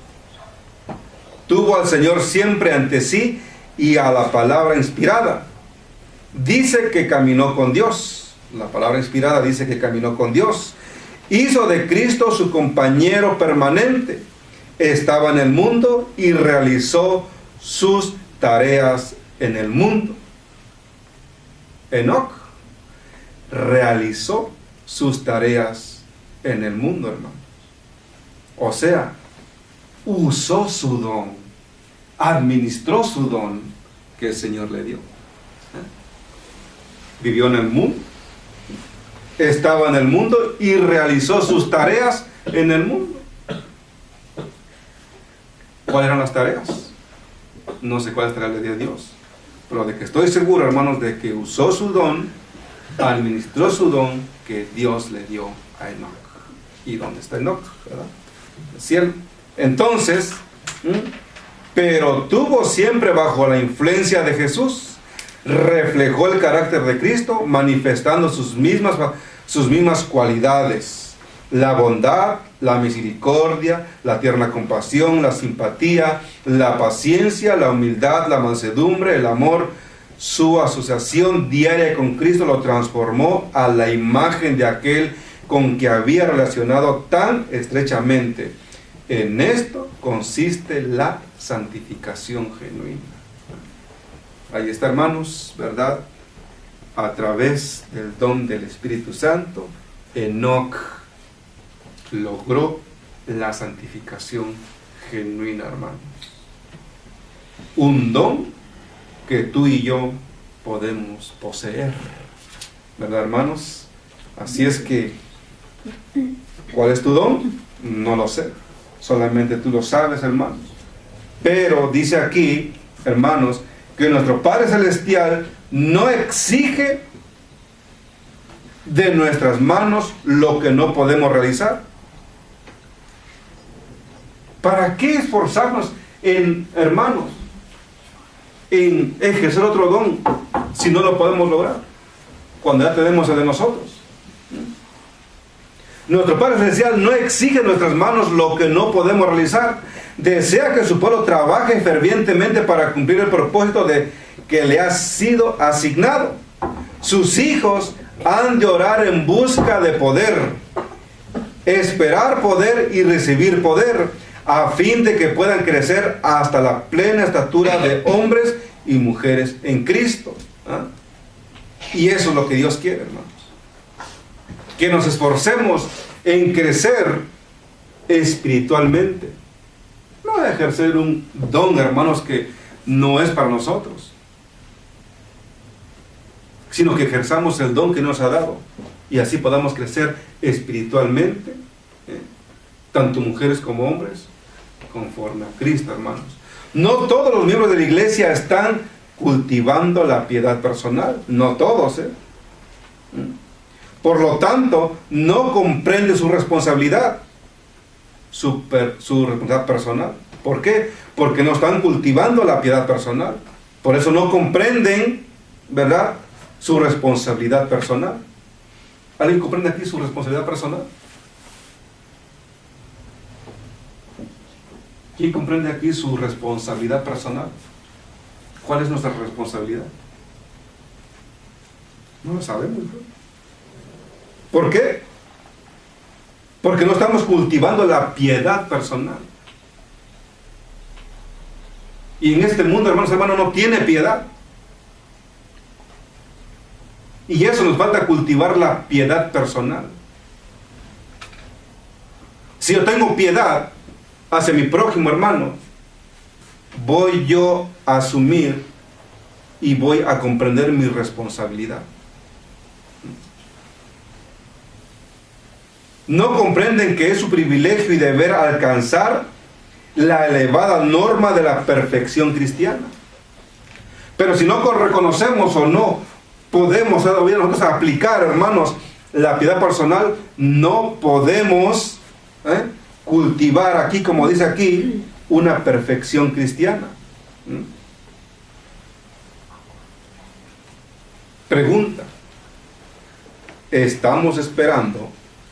tuvo al Señor siempre ante sí y a la palabra inspirada. Dice que caminó con Dios. La palabra inspirada dice que caminó con Dios. Hizo de Cristo su compañero permanente. Estaba en el mundo y realizó sus tareas en el mundo. Enoc realizó sus tareas en el mundo, hermano. O sea, usó su don, administró su don que el Señor le dio. Vivió en el mundo, estaba en el mundo y realizó sus tareas en el mundo. ¿Cuáles eran las tareas? No sé cuáles tareas le dio Dios, pero de que estoy seguro, hermanos, de que usó su don, administró su don que Dios le dio a Enoc. ¿Y dónde está Enoc? ¿Verdad? El cielo. Entonces, pero tuvo siempre bajo la influencia de Jesús, reflejó el carácter de Cristo, manifestando sus mismas cualidades: la bondad, la misericordia, la tierna compasión, la simpatía, la paciencia, la humildad, la mansedumbre, el amor. Su asociación diaria con Cristo lo transformó a la imagen de aquel con que había relacionado tan estrechamente. En esto consiste la santificación genuina. Ahí está, hermanos, ¿verdad? A través del don del Espíritu Santo, Enoc logró la santificación genuina, hermanos. Un don que tú y yo podemos poseer, ¿verdad, hermanos? Así es que, ¿cuál es tu don? No lo sé. Solamente tú lo sabes, hermanos. Pero dice aquí, hermanos, que nuestro Padre Celestial no exige de nuestras manos lo que no podemos realizar. ¿Para qué esforzarnos hermanos, en ejercer otro don si no lo podemos lograr cuando ya tenemos el de nosotros? Nuestro Padre Celestial no exige en nuestras manos lo que no podemos realizar. Desea que su pueblo trabaje fervientemente para cumplir el propósito que le ha sido asignado. Sus hijos han de orar en busca de poder, esperar poder y recibir poder, a fin de que puedan crecer hasta la plena estatura de hombres y mujeres en Cristo. Y eso es lo que Dios quiere, hermanos. Que nos esforcemos en crecer espiritualmente. No ejercer un don, hermanos, que no es para nosotros, sino que ejerzamos el don que nos ha dado y así podamos crecer espiritualmente, tanto mujeres como hombres, conforme a Cristo, hermanos. No todos los miembros de la iglesia están cultivando la piedad personal, no todos, Por lo tanto, no comprende su responsabilidad, su responsabilidad personal. ¿Por qué? Porque no están cultivando la piedad personal. Por eso no comprenden, ¿verdad?, su responsabilidad personal. ¿Alguien comprende aquí su responsabilidad personal? ¿Quién comprende aquí su responsabilidad personal? ¿Cuál es nuestra responsabilidad? No lo sabemos, ¿no? ¿Por qué? Porque no estamos cultivando la piedad personal. Y en este mundo, hermanos, no tiene piedad. Y eso nos falta cultivar la piedad personal. Si yo tengo piedad hacia mi prójimo, hermano, voy yo a asumir y voy a comprender mi responsabilidad. No comprenden que es su privilegio y deber alcanzar la elevada norma de la perfección cristiana. Pero si no reconocemos o no podemos nosotros aplicar, hermanos, la piedad personal, no podemos cultivar aquí, como dice aquí, una perfección cristiana. Pregunta: ¿estamos esperando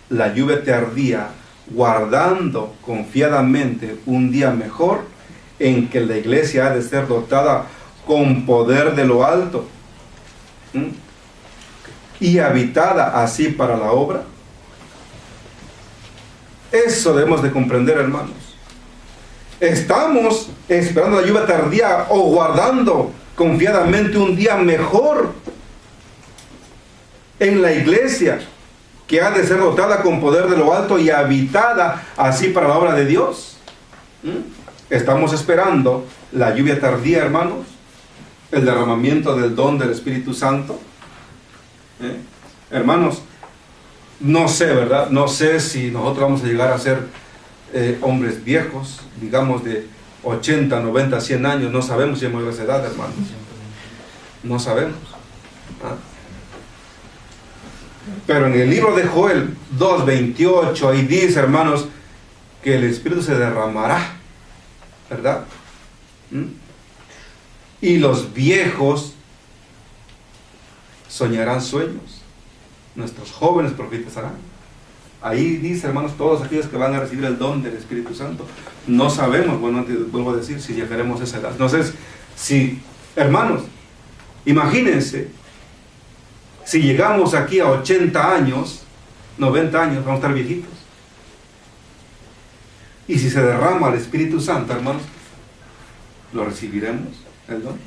la lluvia tardía, guardando confiadamente un día mejor en que la iglesia ha de ser dotada con poder de lo alto y habitada así para la obra? Eso debemos de comprender, hermanos. ¿Estamos esperando la lluvia tardía o guardando confiadamente un día mejor en la iglesia que ha de ser dotada con poder de lo alto y habitada así para la obra de Dios? ¿Estamos esperando la lluvia tardía, hermanos? El derramamiento del don del Espíritu Santo. Hermanos, no sé, ¿verdad? No sé si nosotros vamos a llegar a ser hombres viejos, digamos de 80, 90, 100 años. No sabemos si hemos llegado a esa edad, hermanos. No sabemos. Pero en el libro de Joel 2:28, ahí dice, hermanos, que el Espíritu se derramará, ¿verdad? Y los viejos soñarán sueños, nuestros jóvenes profetizarán. Ahí dice, hermanos, todos aquellos que van a recibir el don del Espíritu Santo. No sabemos, bueno, vuelvo a decir, si llegaremos a esa edad. No sé si, hermanos, imagínense, si llegamos aquí a 80 años, 90 años, vamos a estar viejitos. Y si se derrama el Espíritu Santo, hermanos, ¿lo recibiremos, el don?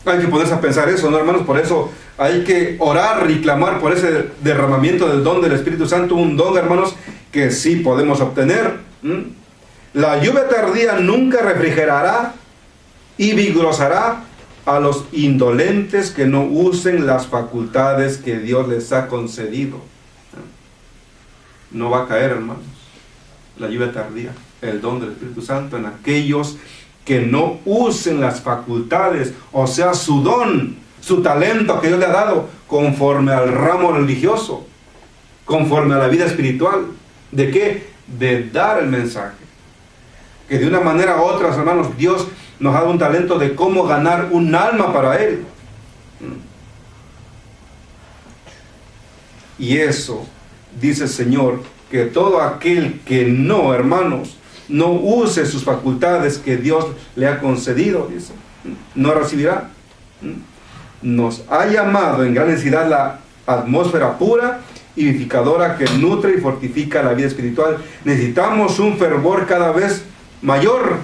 Hay que ponerse a pensar eso, ¿no, hermanos? Por eso hay que orar y clamar por ese derramamiento del don del Espíritu Santo, un don, hermanos, que sí podemos obtener. La lluvia tardía nunca refrigerará y vigorará a los indolentes que no usen las facultades que Dios les ha concedido. No va a caer, hermanos, la lluvia tardía, el don del Espíritu Santo, en aquellos que no usen las facultades, o sea, su don, su talento que Dios le ha dado, conforme al ramo religioso, conforme a la vida espiritual. ¿De qué? De dar el mensaje. Que de una manera u otra, hermanos, Dios nos ha dado un talento de cómo ganar un alma para Él. Y eso, dice el Señor, que todo aquel que no, hermanos, no use sus facultades que Dios le ha concedido, dice, no recibirá. Nos ha llamado en gran necesidad la atmósfera pura y vivificadora que nutre y fortifica la vida espiritual. Necesitamos un fervor cada vez mayor.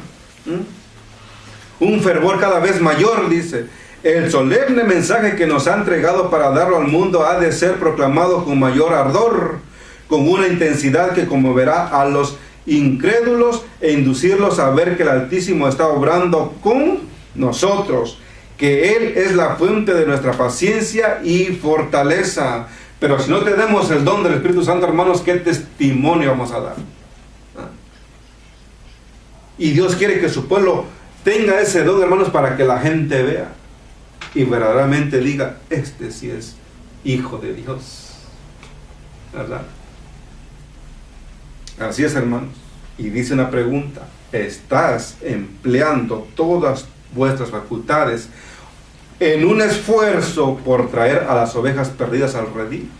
Un fervor cada vez mayor, dice. El solemne mensaje que nos ha entregado para darlo al mundo ha de ser proclamado con mayor ardor, con una intensidad que conmoverá a los incrédulos e inducirlos a ver que el Altísimo está obrando con nosotros, que Él es la fuente de nuestra paciencia y fortaleza. Pero si no tenemos el don del Espíritu Santo, hermanos, ¿qué testimonio vamos a dar? Y Dios quiere que su pueblo tenga ese don, hermanos, para que la gente vea y verdaderamente diga, este sí es hijo de Dios, ¿verdad? Así es, hermanos. Y dice una pregunta: ¿estás empleando todas vuestras facultades en un esfuerzo por traer a las ovejas perdidas al redil?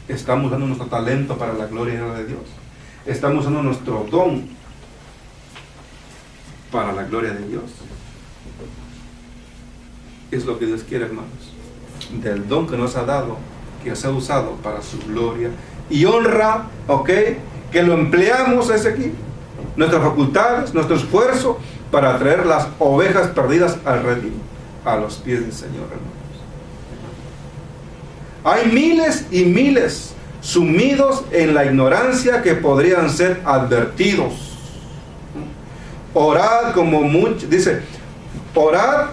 ¿Estamos dando nuestro talento para la gloria de Dios? ¿Estamos dando nuestro don para la gloria de Dios? Es lo que Dios quiere, hermanos. Del don que nos ha dado, que se ha usado para su gloria y honra, ¿ok? Que lo empleamos ese aquí nuestras facultades, nuestro esfuerzo para traer las ovejas perdidas al redil, a los pies del Señor, hermanos. Hay miles y miles sumidos en la ignorancia que podrían ser advertidos. Orad como mucho, dice, orad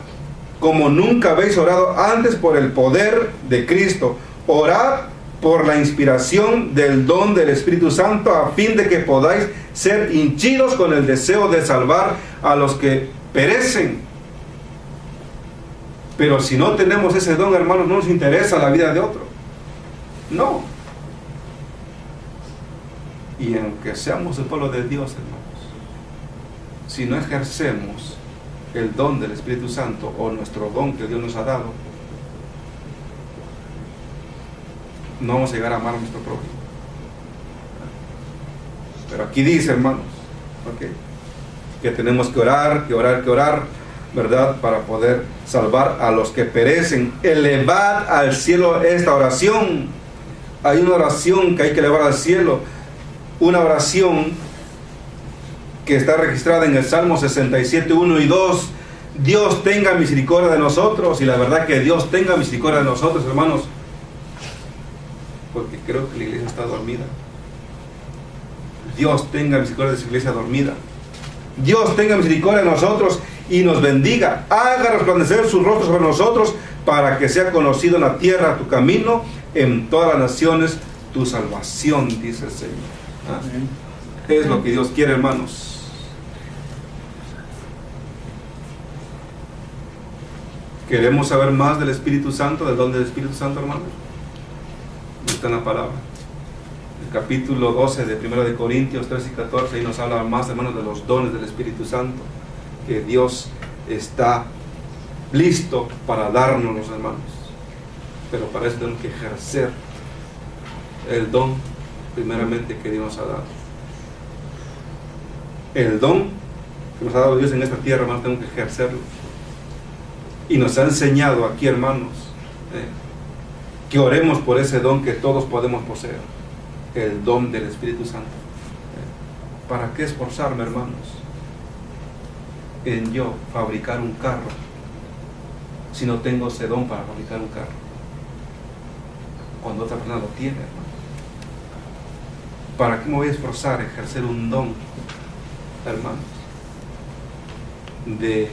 como nunca habéis orado antes por el poder de Cristo. Orad por la inspiración del don del Espíritu Santo, a fin de que podáis ser hinchidos con el deseo de salvar a los que perecen. Pero si no tenemos ese don, hermanos, no nos interesa la vida de otro. No. Y aunque seamos el pueblo de Dios, hermanos, si no ejercemos el don del Espíritu Santo o nuestro don que Dios nos ha dado, no vamos a llegar a amar a nuestro prójimo. Pero aquí dice, hermanos, ¿okay?, que tenemos que orar, ¿verdad?, para poder salvar a los que perecen. Elevad al cielo esta oración. Hay una oración que hay que elevar al cielo, una oración que está registrada en el Salmo 67, 1 y 2. Dios tenga misericordia de nosotros. Y la verdad que Dios tenga misericordia de nosotros, hermanos, porque creo que la iglesia está dormida. Dios tenga misericordia de su iglesia dormida. Dios tenga misericordia de nosotros y nos bendiga. Haga resplandecer su rostro sobre nosotros, para que sea conocido en la tierra tu camino, en todas las naciones tu salvación, dice el Señor. ¿Ah? Es lo que Dios quiere, hermanos. ¿Queremos saber más del Espíritu Santo, del don del Espíritu Santo, hermanos? Está en la palabra. El capítulo 12 de 1 de Corintios 13 y 14, ahí nos habla más, hermanos, de los dones del Espíritu Santo, que Dios está listo para darnos, los hermanos. Pero para eso tenemos que ejercer el don primeramente que Dios nos ha dado. El don que nos ha dado Dios en esta tierra, hermanos, tenemos que ejercerlo. Y nos ha enseñado aquí, hermanos, que oremos por ese don que todos podemos poseer, el don del Espíritu Santo. ¿Para qué esforzarme, hermanos, en yo fabricar un carro si no tengo ese don para fabricar un carro, cuando otra persona lo tiene, hermano? ¿Para qué me voy a esforzar a ejercer un don, hermanos, de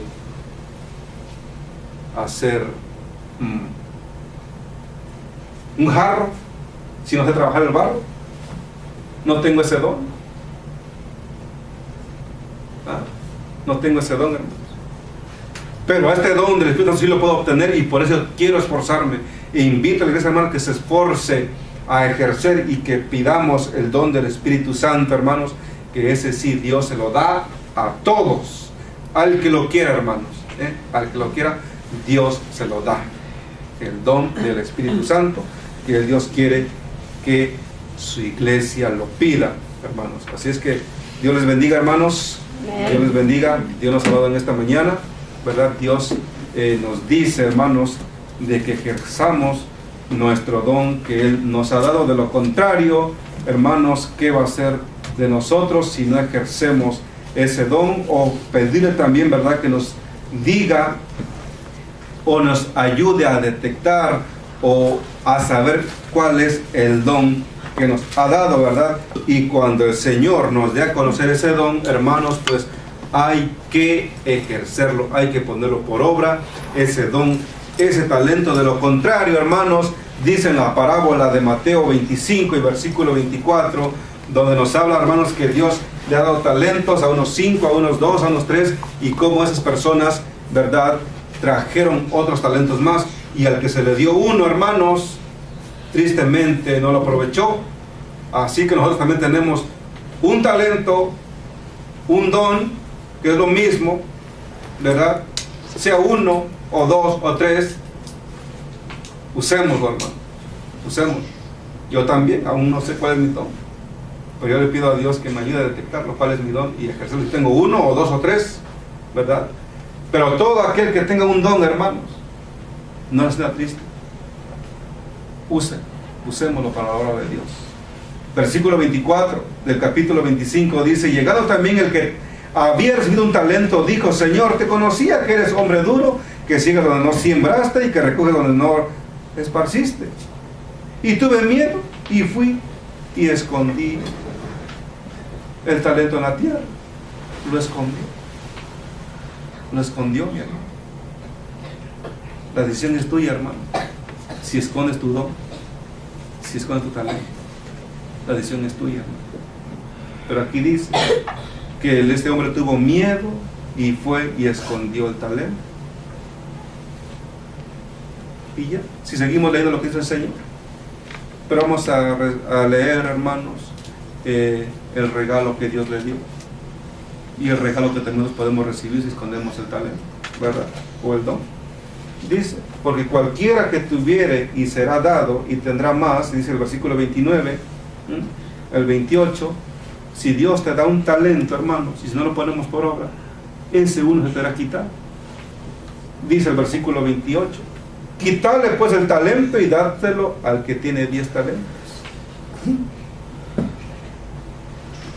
hacer un jarro si no sé trabajar el barro? No tengo ese don. No tengo ese don, hermanos. Pero este don del Espíritu sí lo puedo obtener, y por eso quiero esforzarme. E invito a la iglesia, hermano, que se esforce a ejercer y que pidamos el don del Espíritu Santo, hermanos, que ese sí Dios se lo da a todos, al que lo quiera, hermanos, al que lo quiera, Dios se lo da. El don del Espíritu Santo, que Dios quiere que su iglesia lo pida, hermanos. Así es que Dios les bendiga, hermanos. Dios les bendiga. Dios nos ha dado en esta mañana, ¿verdad? Dios nos dice, hermanos, de que ejerzamos nuestro don que Él nos ha dado. De lo contrario, hermanos, ¿qué va a ser de nosotros si no ejercemos ese don? O pedirle también, ¿verdad?, que nos diga o nos ayude a detectar o a saber cuál es el don que nos ha dado, ¿verdad? Y cuando el Señor nos dé a conocer ese don, hermanos, pues hay que ejercerlo, hay que ponerlo por obra, ese don, ese talento. De lo contrario, hermanos, dice en la parábola de Mateo 25 y versículo 24, donde nos habla, hermanos, que Dios le ha dado talentos a unos 5, a unos 2, a unos 3, y cómo esas personas, ¿verdad?, trajeron otros talentos más, y al que se le dio uno, hermanos, tristemente no lo aprovechó. Así que nosotros también tenemos un talento, un don, que es lo mismo, ¿verdad? Sea uno, o dos, o tres, usémoslo, hermano, usémoslo. Yo también, aún no sé cuál es mi don, pero yo le pido a Dios que me ayude a detectarlo, cuál es mi don, y ejercerlo. Si tengo uno, o dos, o tres, ¿verdad? Pero todo aquel que tenga un don, hermanos, no sea triste. Usémoslo para la obra de Dios. Versículo 24 del capítulo 25 dice: llegado también el que había recibido un talento, dijo: Señor, te conocía que eres hombre duro, que siegas donde no sembraste y que recoges donde no esparciste. Y tuve miedo y fui y escondí el talento en la tierra. Lo escondió. Lo escondió, mi hermano. La decisión es tuya, hermano. Si escondes tu don, si escondes tu talento, la decisión es tuya, hermano. Pero aquí dice que este hombre tuvo miedo y fue y escondió el talento. Y ya, si seguimos leyendo lo que dice el Señor. Pero vamos a leer, hermanos, el regalo que Dios le dio. Y el regalo que también nos podemos recibir si escondemos el talento, ¿verdad? O el don. Dice: porque cualquiera que tuviere y será dado y tendrá más, dice el versículo 29, el 28, si Dios te da un talento, hermanos, y si no lo ponemos por obra, ese uno se te será quitado. Dice el versículo 28, quitarle pues el talento y dártelo al que tiene 10 talentos.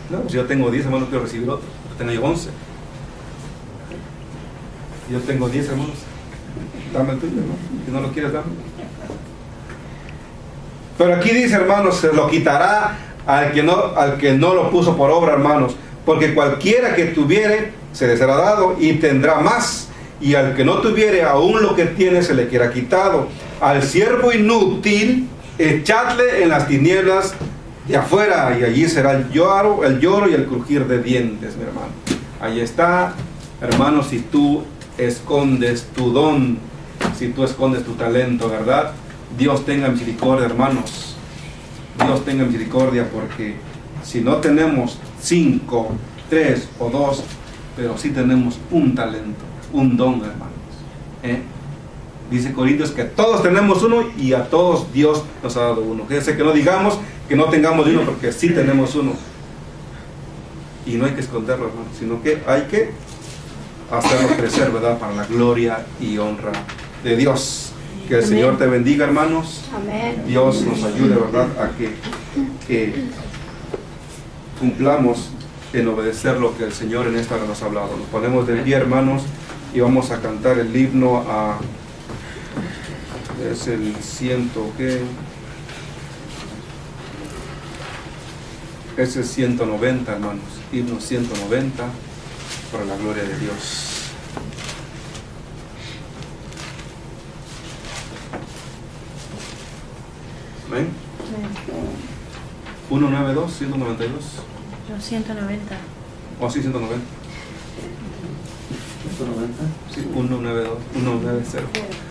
No, pues yo tengo 10, hermanos, quiero recibir otro. Tengo yo 11. Yo tengo 10, hermanos. Dame el tuyo, hermano. Si no lo quieres, dame. Pero aquí dice, hermanos, se lo quitará al que no lo puso por obra, hermanos. Porque cualquiera que tuviere, se le será dado y tendrá más. Y al que no tuviere, aún lo que tiene se le queda quitado. Al siervo inútil, echadle en las tinieblas de afuera, y allí será el lloro y el crujir de dientes, mi hermano. Ahí está, hermano. Si tú escondes tu don, si tú escondes tu talento, ¿verdad? Dios tenga misericordia, hermanos. Dios tenga misericordia, porque si no tenemos 5, 3 o 2, pero sí tenemos un talento, un don, hermanos. Dice Corintios que todos tenemos uno y a todos Dios nos ha dado uno. Fíjense que no digamos que no tengamos uno, porque sí tenemos uno. Y no hay que esconderlo, hermanos, sino que hay que hacerlo crecer, ¿verdad? Para la gloria y honra de Dios. Que el Señor te bendiga, hermanos. Amén. Dios nos ayude, ¿verdad? A que cumplamos en obedecer lo que el Señor en esta hora nos ha hablado. Nos ponemos de pie, hermanos, y vamos a cantar el himno es el 100, ¿qué? Es el 190, hermanos. Himno 190, para la gloria de Dios. Amén. 192, 192. No, 190. Oh, sí, 190. 190. Sí, 192, 190. 190.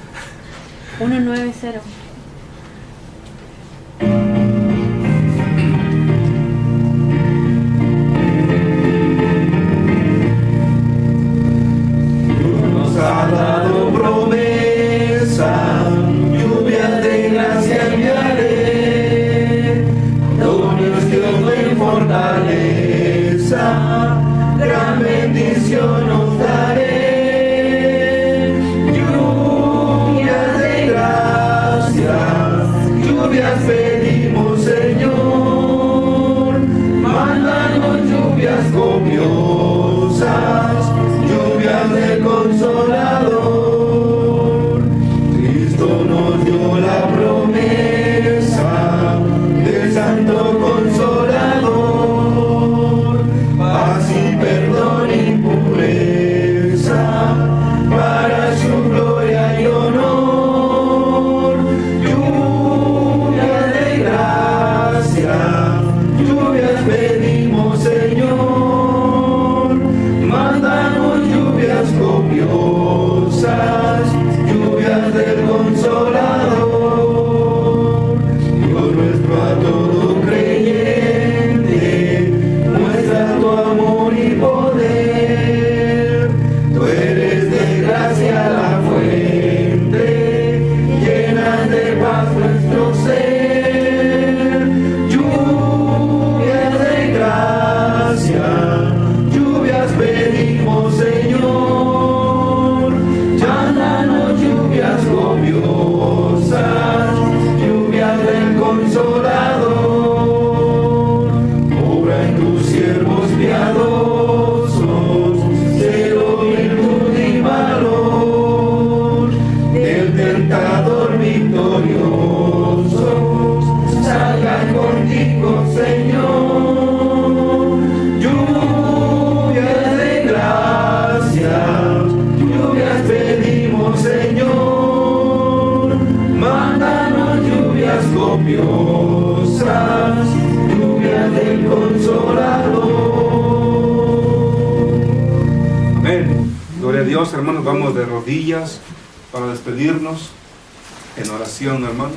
Nos ha dado promesa, lluvia de gracia enviaré, dones de orden y fortaleza, gran bendición nos daré. Lluvias pedimos, Señor, mándanos lluvias copiosas, lluvias del Consolador. Cristo nos dio la promesa del Santo Consolador, paz y perdón y pureza para su gloria y honor. Lluvias pedimos, Señor, copiosas lluvias del Consolador. Amén. Gloria a Dios, hermanos. Vamos de rodillas para despedirnos en oración, hermanos.